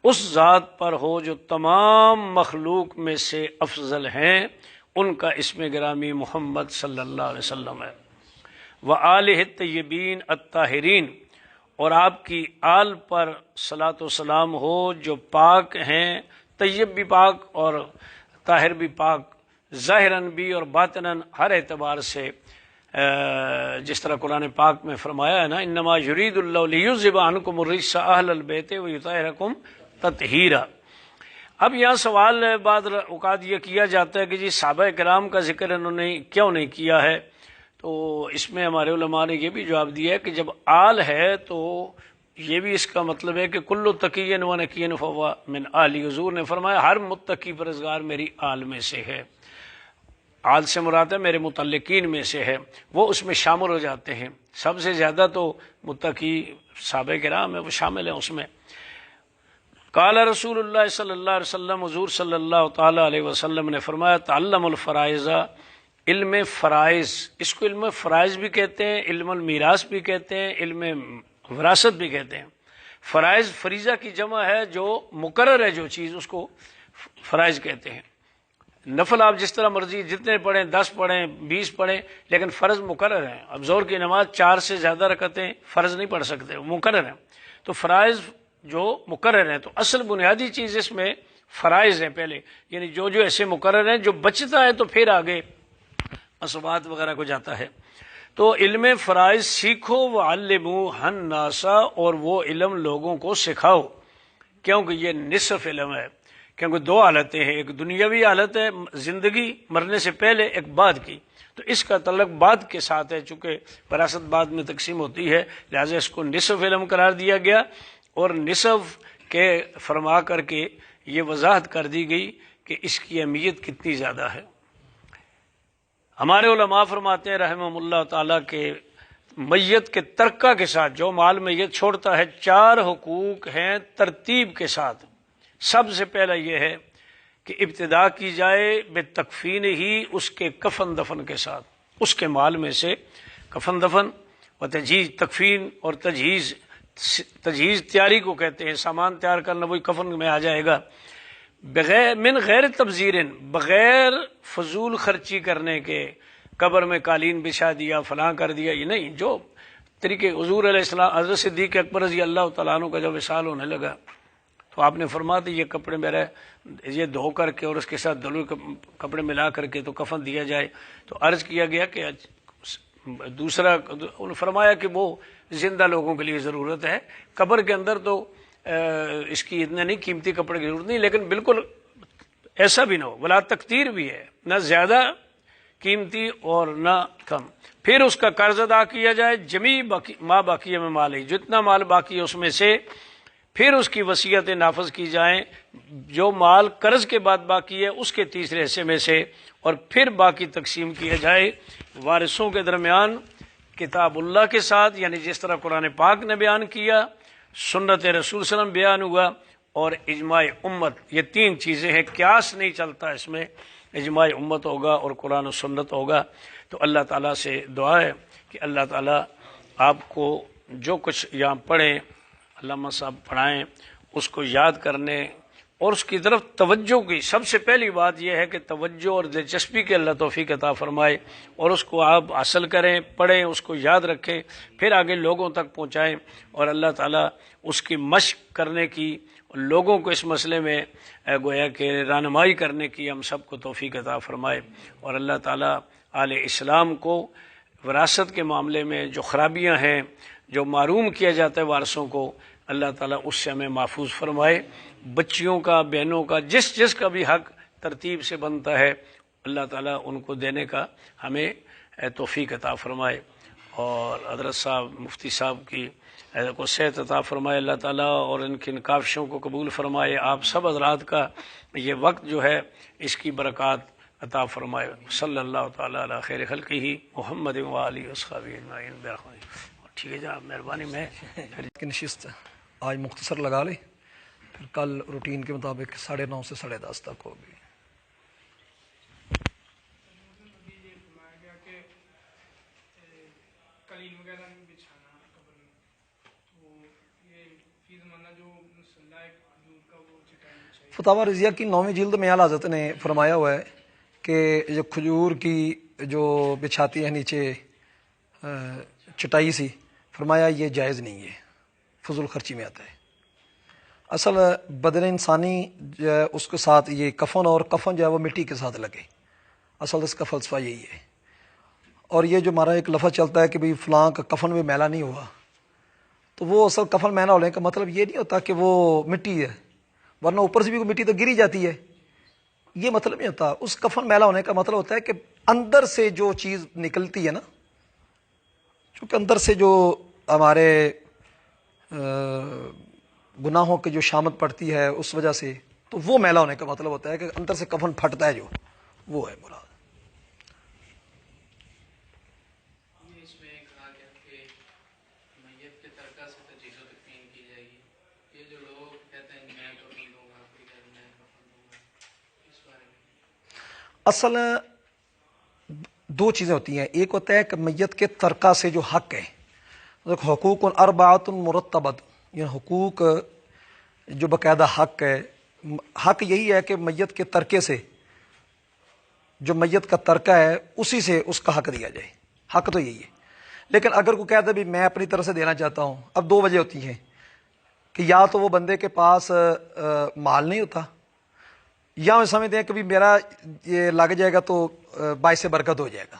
اس ذات پر ہو جو تمام مخلوق میں سے افضل ہیں، ان کا اسم گرامی محمد صلی اللہ علیہ وسلم ہے۔ وآلہ الطیبین الطاہرین، اور آپ کی آل پر صلاۃ و سلام ہو جو پاک ہیں، طیب بھی پاک اور طاہر بھی پاک، ظاہراً بھی اور باطناً ہر اعتبار سے، جس طرح قرآن پاک میں فرمایا ہے نا، انما یرید اللہ لیذھب عنکم الرجس اہل البیت ویطہرکم تطہیرا۔ اب یہاں سوال بعض اوقات یہ کیا جاتا ہے کہ جی صحابہ کرام کا ذکر انہوں نے کیوں نہیں کیا ہے؟ تو اس میں ہمارے علماء نے یہ بھی جواب دیا ہے کہ جب آل ہے تو یہ بھی اس کا مطلب ہے کہ کل تقی و نقی فہو من آلی، حضور نے فرمایا ہر متقی پرہیزگار میری آل میں سے ہے۔ آل سے مراد ہے میرے متعلقین میں سے ہے، وہ اس میں شامل ہو جاتے ہیں۔ سب سے زیادہ تو متقی صحابہ کرام ہیں، وہ شامل ہیں اس میں۔ قال رسول اللہ صلی اللہ علیہ وسلم، حضور صلی اللہ تعالی علیہ وسلم نے فرمایا تعلم الفرائض، علم فرائض، اس کو علم فرائض بھی کہتے ہیں، علم المیراث بھی کہتے ہیں، علم وراثت بھی کہتے ہیں۔ فرائض فریضہ کی جمع ہے، جو مقرر ہے جو چیز، اس کو فرائض کہتے ہیں۔ نفل آپ جس طرح مرضی جتنے پڑھیں، 10 پڑھیں، 20 پڑھیں، لیکن فرض مقرر ہیں۔ اب ظہر کی نماز 4 سے زیادہ رکعتیں فرض نہیں پڑھ سکتے، وہ مقرر ہیں۔ تو فرائض جو مقرر ہیں، تو اصل بنیادی چیز اس میں فرائض ہیں پہلے، یعنی جو ایسے مقرر ہیں، جو بچتا ہے تو پھر آگے مسوبات وغیرہ کو جاتا ہے۔ تو علم فرائض سیکھو، وعلموہ الناس، اور وہ علم لوگوں کو سکھاؤ، کیونکہ یہ نصف علم ہے۔ کیونکہ 2 حالتیں ہیں، ایک دنیاوی حالت ہے زندگی مرنے سے پہلے، ایک بعد کی، تو اس کا تعلق بعد کے ساتھ ہے۔ چونکہ وراثت بعد میں تقسیم ہوتی ہے، لہٰذا اس کو نصف علم قرار دیا گیا، اور نصف کے فرما کر کے یہ وضاحت کر دی گئی کہ اس کی اہمیت کتنی زیادہ ہے۔ ہمارے علماء فرماتے ہیں رحمہم اللہ تعالیٰ کہ میت کے ترکہ کے ساتھ جو مال میت چھوڑتا ہے، 4 حقوق ہیں ترتیب کے ساتھ۔ سب سے پہلا یہ ہے کہ ابتدا کی جائے بے تکفین ہی، اس کے کفن دفن کے ساتھ، اس کے مال میں سے کفن دفن و تجہیز، تکفین اور تجہیز تیاری کو کہتے ہیں، سامان تیار کرنا، وہی کفن میں آ جائے گا۔ بغیر من غیر تبذیر، بغیر فضول خرچی کرنے کے، قبر میں قالین بچھا دیا، فلاں کر دیا، یہ نہیں۔ جو طریقے حضور علیہ السلام، حضرت صدیق اکبر رضی اللہ تعالیٰ عنہ کا جب وصال ہونے لگا تو آپ نے فرمایا تھا یہ کپڑے میرے یہ دھو کر کے اور اس کے ساتھ دلو کپڑے ملا کر کے تو کفن دیا جائے۔ تو عرض کیا گیا کہ دوسرا، انہوں نے فرمایا کہ وہ زندہ لوگوں کے لیے ضرورت ہے، قبر کے اندر تو اس کی اتنے نہیں قیمتی کپڑے کی ضرورت نہیں، لیقن بالکل ایسا بھی نہ ہو، ولا تقتیر بھی ہے، نہ زیادہ قیمتی اور نہ کم۔ پھر اس کا قرض ادا کیا جائے، جمیع ما باقی میں مال ہے، جتنا مال باقی ہے اس میں سے پھر اس کی وصیتیں نافذ کی جائیں، جو مال قرض کے بعد باقی ہے اس کے تیسرے حصے میں سے، اور پھر باقی تقسیم کیا جائے وارثوں کے درمیان کتاب اللہ کے ساتھ، یعنی جس طرح قرآن پاک نے بیان کیا، سنت رسول صلی اللہ علیہ وسلم بیان ہوا، اور اجماع امت۔ یہ 3 چیزیں ہیں، قیاس نہیں چلتا اس میں، اجماع امت ہوگا اور قرآن و سنت ہوگا۔ تو اللہ تعالیٰ سے دعا ہے کہ اللہ تعالیٰ آپ کو جو کچھ یہاں پڑھیں، علامہ صاحب پڑھائیں، اس کو یاد کرنے اور اس کی طرف توجہ کی۔ سب سے پہلی بات یہ ہے کہ توجہ اور دلچسپی کے اللہ توفیق عطا فرمائے، اور اس کو آپ حاصل کریں، پڑھیں، اس کو یاد رکھیں، پھر آگے لوگوں تک پہنچائیں، اور اللہ تعالیٰ اس کی مشق کرنے کی، لوگوں کو اس مسئلے میں گویا کہ رہنمائی کرنے کی ہم سب کو توفیق عطا فرمائے، اور اللہ تعالیٰ آل اسلام کو وراثت کے معاملے میں جو خرابیاں ہیں، جو معروم کیا جاتا ہے وارثوں کو، اللہ تعالیٰ اس سے ہمیں محفوظ فرمائے۔ بچیوں کا، بہنوں کا، جس کا بھی حق ترتیب سے بنتا ہے، اللہ تعالیٰ ان کو دینے کا ہمیں توفیق عطا فرمائے۔ اور حضرت صاحب مفتی صاحب کی کو صحت عطا فرمائے اللہ تعالیٰ، اور ان کی کاوشوں کو قبول فرمائے. آپ سب حضرات کا یہ وقت جو ہے اس کی برکات عطا فرمائے. صلی اللہ تعالیٰ علی خیر خلقہ محمد و آلہ وصحبہ اجمعین. ٹھیک ہے جناب، مہربانی. میں کی نشست آج مختصر لگا لیں، پھر کل روٹین کے مطابق 9:30 سے 10:30 تک ہوگی. فتاوی رضیہ کی 9ویں جلد میں اعلیٰ حضرت نے فرمایا ہوا ہے کہ جو کھجور کی جو بچھاتی ہے نیچے چٹائی سی، فرمایا یہ جائز نہیں ہے، فضول خرچی میں آتا ہے. اصل بدن انسانی جو ہے اس کے ساتھ یہ کفن، اور کفن جو ہے وہ مٹی کے ساتھ لگے، اصل اس کا فلسفہ یہی ہے. اور یہ جو ہمارا ایک لفظ چلتا ہے کہ بھئی فلاں کا کفن میں میلا نہیں ہوا، تو وہ اصل کفن میلا ہونے کا مطلب یہ نہیں ہوتا کہ وہ مٹی ہے، ورنہ اوپر سے بھی مٹی تو گری جاتی ہے. یہ مطلب نہیں ہوتا. اس کفن میلا ہونے کا مطلب ہوتا ہے کہ اندر سے جو چیز نکلتی ہے نا، چونکہ اندر سے جو ہمارے گناہوں کی جو شامت پڑتی ہے اس وجہ سے، تو وہ میلا ہونے کا مطلب ہوتا ہے کہ اندر سے کفن پھٹتا ہے، جو وہ ہے مراد. اصل دو چیزیں ہوتی ہیں. ایک ہوتا ہے کہ میت کے ترکہ سے جو حق ہے، حقوق اربعۃ مرتبۃ، یہ حقوق جو باقاعدہ حق ہے. حق یہی ہے کہ میت کے ترکے سے، جو میت کا ترکہ ہے اسی سے اس کا حق دیا جائے. حق تو یہی ہے. لیکن اگر کوئی کہتا ہے بھی میں اپنی طرف سے دینا چاہتا ہوں، اب دو وجہ ہوتی ہیں کہ یا تو وہ بندے کے پاس مال نہیں ہوتا، یا وہ سمجھتے ہیں کہ بھی میرا یہ لگ جائے گا تو باعث برکت ہو جائے گا.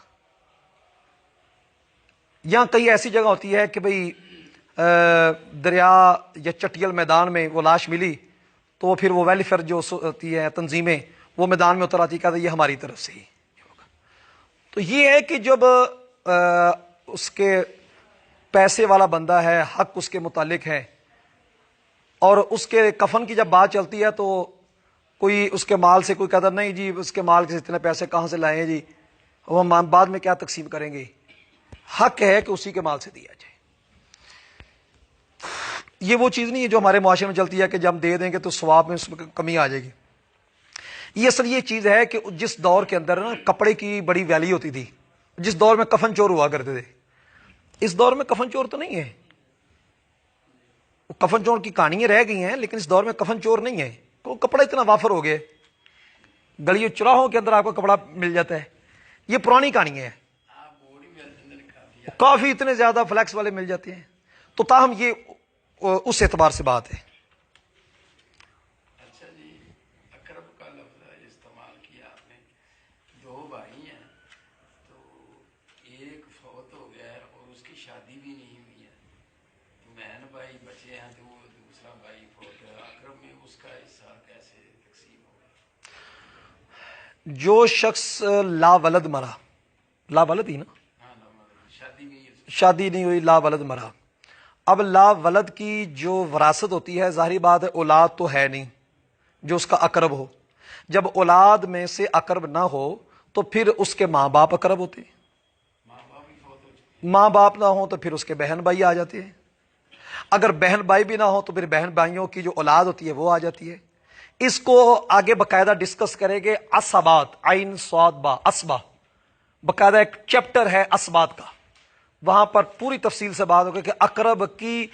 یا کئی ایسی جگہ ہوتی ہے کہ بھئی دریا یا چٹیل میدان میں وہ لاش ملی، تو پھر وہ ویلفیئر جو ہوتی ہے تنظیمیں، وہ میدان میں اتر آتی، کہتے ہیں یہ ہماری طرف سے ہی ہوگا. تو یہ ہے کہ جب اس کے پیسے والا بندہ ہے، حق اس کے متعلق ہے، اور اس کے کفن کی جب بات چلتی ہے تو کوئی اس کے مال سے کوئی کہتا نہیں جی اس کے مال کے اتنے پیسے کہاں سے لائے ہیں جی، وہ ہم بعد میں کیا تقسیم کریں گے. حق ہے کہ اسی کے مال سے دیا جائے. یہ وہ چیز نہیں ہے جو ہمارے معاشرے میں چلتی ہے کہ جب ہم دے دیں گے تو ثواب میں اس میں کمی آ جائے گی. یہ اصل یہ چیز ہے کہ جس دور کے اندر نا کپڑے کی بڑی ویلیو ہوتی تھی، جس دور میں کفن چور ہوا کرتے تھے، اس دور میں کفن چور تو نہیں ہے. کفن چور کی کہانیاں رہ گئی ہیں، لیکن اس دور میں کفن چور نہیں ہے. کپڑا اتنا وافر ہو گئے، گلیوں چراہوں کے اندر آپ کو کپڑا مل جاتا ہے. یہ پرانی کہانی ہے، کافی اتنے زیادہ فلیکس والے مل جاتے ہیں. تو تاہم یہ اس اعتبار سے بات ہے. اچھا جی، اقرب کا لفظ استعمال کیا آپ نے. دو بھائی ہیں، تو ایک فوت ہو گیا ہے اور اس کی شادی بھی نہیں ہوئی ہے. تو بہن بھائی بچے ہیں، تو وہ دوسرا بھائی فوت ہے. اقرب میں اس کا حصہ کیسے تقسیم ہوگا؟ جو شخص لا ولد مرا، لا ولد ہی نا، شادی نہیں ہوئی، لا ولد مرا. اب لا ولد کی جو وراثت ہوتی ہے، ظاہری بات ہے اولاد تو ہے نہیں جو اس کا اقرب ہو. جب اولاد میں سے اقرب نہ ہو تو پھر اس کے ماں باپ اقرب ہوتے ہیں. ماں باپ نہ ہو تو پھر اس کے بہن بھائی آ جاتے ہیں. اگر بہن بھائی بھی نہ ہو تو پھر بہن بھائیوں کی جو اولاد ہوتی ہے وہ آ جاتی ہے. اس کو آگے باقاعدہ ڈسکس کریں گے. اسبات، عین صاد با، اسبا، باقاعدہ ایک چیپٹر ہے اسبات کا، وہاں پر پوری تفصیل سے بات ہوگی کہ اقرب کی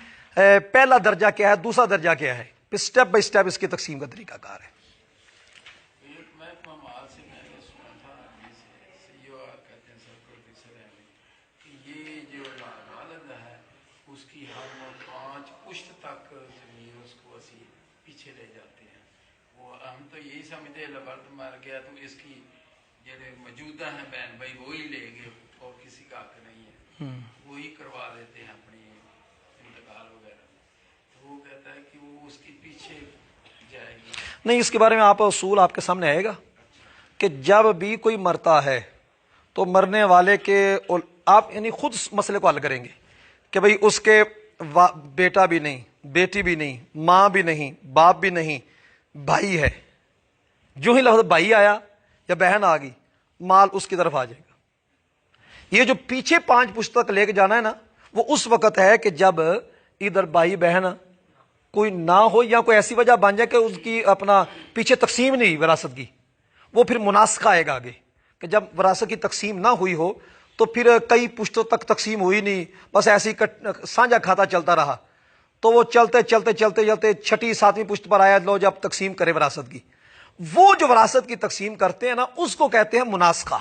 پہلا درجہ کیا ہے، دوسرا درجہ کیا ہے، پھر سٹیپ بائی سٹیپ اس کی تقسیم کا طریقہ کار ہے. سمجھتے لبرد مر گیا تو اس کی جڑے موجودہ ہیں بہن بھائی وہی لے گے اور کسی کا حق نہیں ہے، وہی کروا دیتے ہیں اپنی انتقال وغیرہ. تو وہ کہتا ہے کہ وہ اس کے پیچھے جائے گی. نہیں، اس کے بارے میں آپ اصول آپ کے سامنے آئے گا کہ جب بھی کوئی مرتا ہے تو مرنے والے کے آپ یعنی خود مسئلے کو حل کریں گے کہ بھئی اس کے بیٹا بھی نہیں، بیٹی بھی نہیں، ماں بھی نہیں، باپ بھی نہیں، بھائی ہے. جو ہی لفظ بھائی آیا یا بہن آ گئی، مال اس کی طرف آ جائے گا. یہ جو پیچھے 5 پشت تک لے کے جانا ہے نا، وہ اس وقت ہے کہ جب ادھر بھائی بہن کوئی نہ ہو یا کوئی ایسی وجہ بن جائے کہ اس کی اپنا پیچھے تقسیم نہیں وراثت کی، وہ پھر مناسخہ آئے گا آگے کہ جب وراثت کی تقسیم نہ ہوئی ہو تو پھر کئی پشتوں تک تقسیم ہوئی نہیں، بس ایسے ہی سانجا کھاتا چلتا رہا، تو وہ چلتے چلتے چلتے چلتے 6 7ویں پشت پر آیا، لو جب تقسیم کرے وراثت کی. وہ جو وراثت کی تقسیم کرتے ہیں نا، اس کو کہتے ہیں مناسخہ.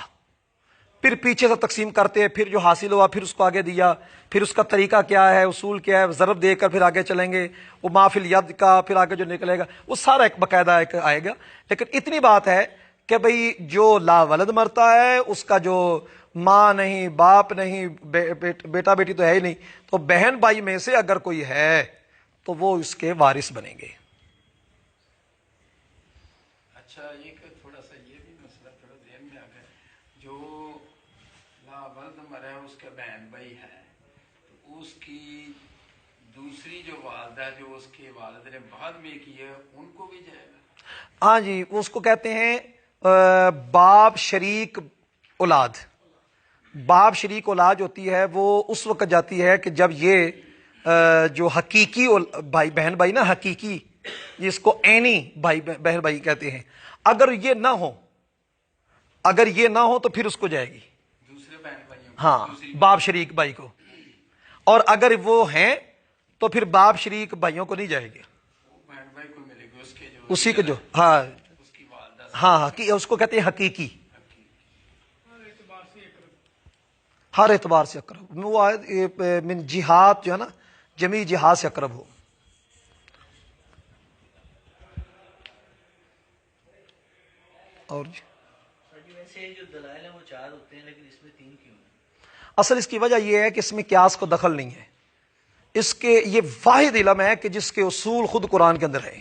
پھر پیچھے سے تقسیم کرتے ہیں، پھر جو حاصل ہوا پھر اس کو آگے دیا، پھر اس کا طریقہ کیا ہے، اصول کیا ہے، ضرب دے کر پھر آگے چلیں گے، وہ مافل ید کا پھر آگے جو نکلے گا وہ سارا ایک باقاعدہ ایک آئے گا. لیکن اتنی بات ہے کہ بھئی جو لا ولد مرتا ہے، اس کا جو ماں نہیں، باپ نہیں، بیٹا بیٹی تو ہے ہی نہیں، تو بہن بھائی میں سے اگر کوئی ہے تو وہ اس کے وارث بنیں گے. اچھا، ایک تھوڑا سا یہ بھی مسئلہ تھوڑا ذہن میں آ گیا، جو لا ولد مرا ہے اس کا بہن بھائی ہے، تو اس کی دوسری جو والدہ جو اس کے والد نے بعد میں کی ہے، ان کو بھی جائے گا؟ ہاں جی، اس کو کہتے ہیں باپ شریک اولاد. باپ شریک اولاد ہوتی ہے وہ اس وقت جاتی ہے کہ جب یہ جو حقیقی بھائی بہن بھائی نا، حقیقی جس کو عینی بھائی بہن بھائی کہتے ہیں، اگر یہ نہ ہو تو پھر اس کو جائے گی دوسرے بہن بھائیوں کو، ہاں، دوسری باپ شریک بھائی کو. اور اگر وہ ہیں تو پھر باپ شریک بھائیوں کو نہیں جائے گی، بہن بھائی کو ملے گی، اس کے جو اسی کے جو ہاں اس کی والدہ سے. ہاں اس کو کہتے ہیں حقیقی. ہر اعتبار سے اقرب، وہ آیت من جہاد جو ہے نا، جمی جہاد سے اقرب ہو. اور ویسے جو دلائل ہیں وہ 4 ہوتے ہیں، لیکن اس میں 3 کیوں ہیں؟ اصل اس کی وجہ یہ ہے کہ اس میں قیاس کو دخل نہیں ہے. اس کے یہ واحد علم ہے کہ جس کے اصول خود قرآن کے اندر ہے.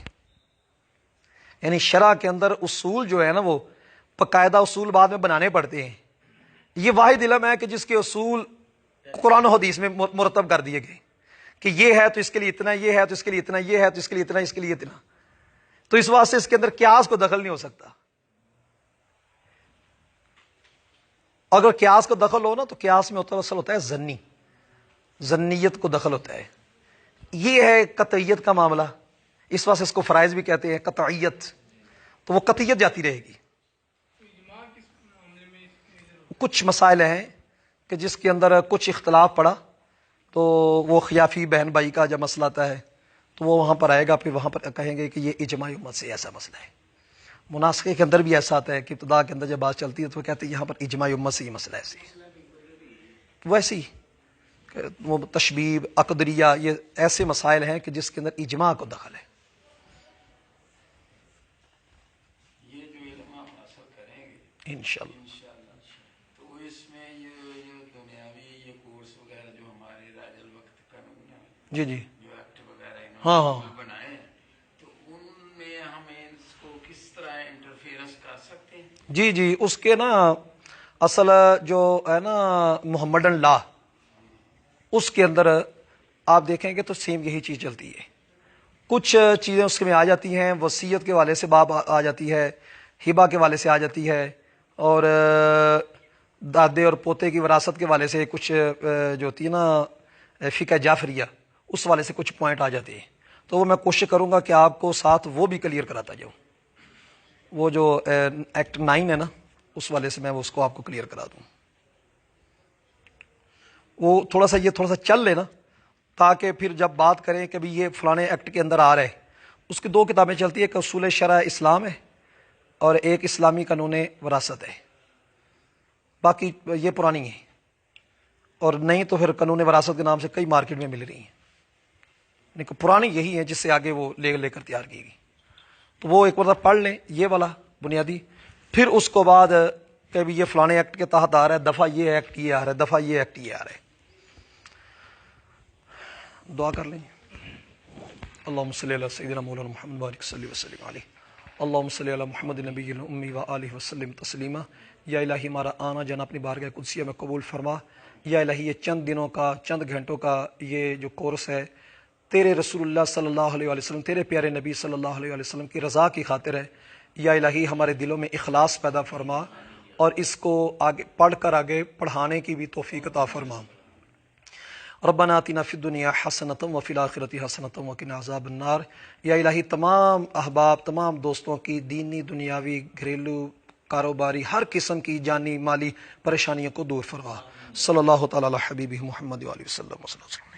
یعنی شرع کے اندر اصول جو ہے نا، وہ باقاعدہ اصول بعد میں بنانے پڑتے ہیں. یہ واحد علم ہے کہ جس کے اصول قرآن و حدیث میں مرتب کر دیے گئے کہ یہ ہے تو اس کے لیے اتنا، یہ ہے تو اس کے لیے اتنا، یہ ہے تو اس کے لیے اتنا، اس کے لیے اتنا. تو اس واسطے اس کے اندر قیاس کو دخل نہیں ہو سکتا. اگر قیاس کو دخل ہو نا تو قیاس میں اصل ہوتا ہے ظنیت کو دخل ہوتا ہے. یہ ہے قطعیت کا معاملہ، اس واسطے اس کو فرائض بھی کہتے ہیں، قطعیت. تو وہ قطعیت جاتی رہے گی. کچھ مسائل ہیں کہ جس کے اندر کچھ اختلاف پڑا تو وہ خیافی بہن بھائی کا جب مسئلہ آتا ہے تو وہ وہاں پر آئے گا، پھر وہاں پر کہیں گے کہ یہ اجماع امت سے ایسا مسئلہ ہے. مناسخے کے اندر بھی ایسا آتا ہے کہ ابتدا کے اندر جب بات چلتی ہے تو وہ کہتے ہیں یہاں پر اجماع امت سے یہ مسئلہ ایسے ویسی وہ تشبیب اقدریہ، یہ ایسے مسائل ہیں کہ جس کے اندر اجماع کو دخل ہے. یہ جو علم ہم حاصل کریں گے انشاءاللہ. انشاءاللہ، تو اس میں یہ دنیاوی یہ کورس وغیرہ جو ہمارے راج الوقت قانون ہے، جی جی جو ایکٹ وغیرہ ہاں انہوں ہاں نے بنائے ہیں، تو ان میں ہم اس کو کس طرح انٹرفیئرنس کر سکتے ہیں؟ جی اس کے نا اصل جو ہے نا محمدن لا، اس کے اندر آپ دیکھیں گے تو سیم یہی چیز چلتی ہے. کچھ چیزیں اس میں آ جاتی ہیں، وصیت کے والے سے باب آ جاتی ہے، ہبہ کے والے سے آ جاتی ہے، اور دادے اور پوتے کی وراثت کے والے سے کچھ جو ہوتی ہے نا فقہ جعفریہ، اس والے سے کچھ پوائنٹ آ جاتے ہیں. تو وہ میں کوشش کروں گا کہ آپ کو ساتھ وہ بھی کلیئر کراتا جاؤں. وہ جو ایکٹ 9 ہے نا، اس والے سے میں اس کو آپ کو کلیئر کرا دوں. وہ تھوڑا سا چل لے نا، تاکہ پھر جب بات کریں کہ بھی یہ فلانے ایکٹ کے اندر آ رہا ہے. اس کی 2 کتابیں چلتی ہے، ایک اصول شرع اسلام ہے اور ایک اسلامی قانون وراثت ہے. باقی یہ پرانی ہے، اور نہیں تو پھر قانون وراثت کے نام سے کئی مارکیٹ میں مل رہی ہیں، لیکن پرانی یہی ہے جس سے آگے وہ لے کر تیار کی گئی. تو وہ ایک بار پڑھ لیں یہ والا بنیادی، پھر اس کو بعد کہ بھی یہ فلانے ایکٹ کے تحت آ رہا ہے، دفعہ یہ ایکٹ یہ آ رہا ہے، دفعہ یہ ایکٹ یہ آ رہا ہے. دعا کر لیں. اللہم صلی علی سیدنا مولانا محمد وعلیہ صلی وسلم علیہ. اللہم صلی علی محمد نبی الامی وآلہ وسلم تسلیما. یا الہی ہمارا آنا جانا اپنی بارگاہ قدسیہ میں قبول فرما۔ یا الہی یہ چند دنوں کا، چند گھنٹوں کا یہ جو کورس ہے تیرے رسول اللہ صلی اللہ علیہ وسلم، تیرے پیارے نبی صلی اللہ علیہ وسلم کی رضا کی خاطر ہے۔ یا الہی ہمارے دلوں میں اخلاص پیدا فرما اور اس کو آگے پڑھ کر آگے پڑھانے کی بھی توفیق عطا فرما۔ ربنا آتنا فی الدنیا حسنۃ وفی الآخرۃ حسنۃ وقنا عذاب النار۔ یا الہی تمام احباب، تمام دوستوں کی دینی، دنیاوی، گھریلو، کاروباری، ہر قسم کی جانی مالی پریشانیوں کو دور فرما۔ صلی اللہ تعالی علی حبیبہ محمد وآلہ وسلم۔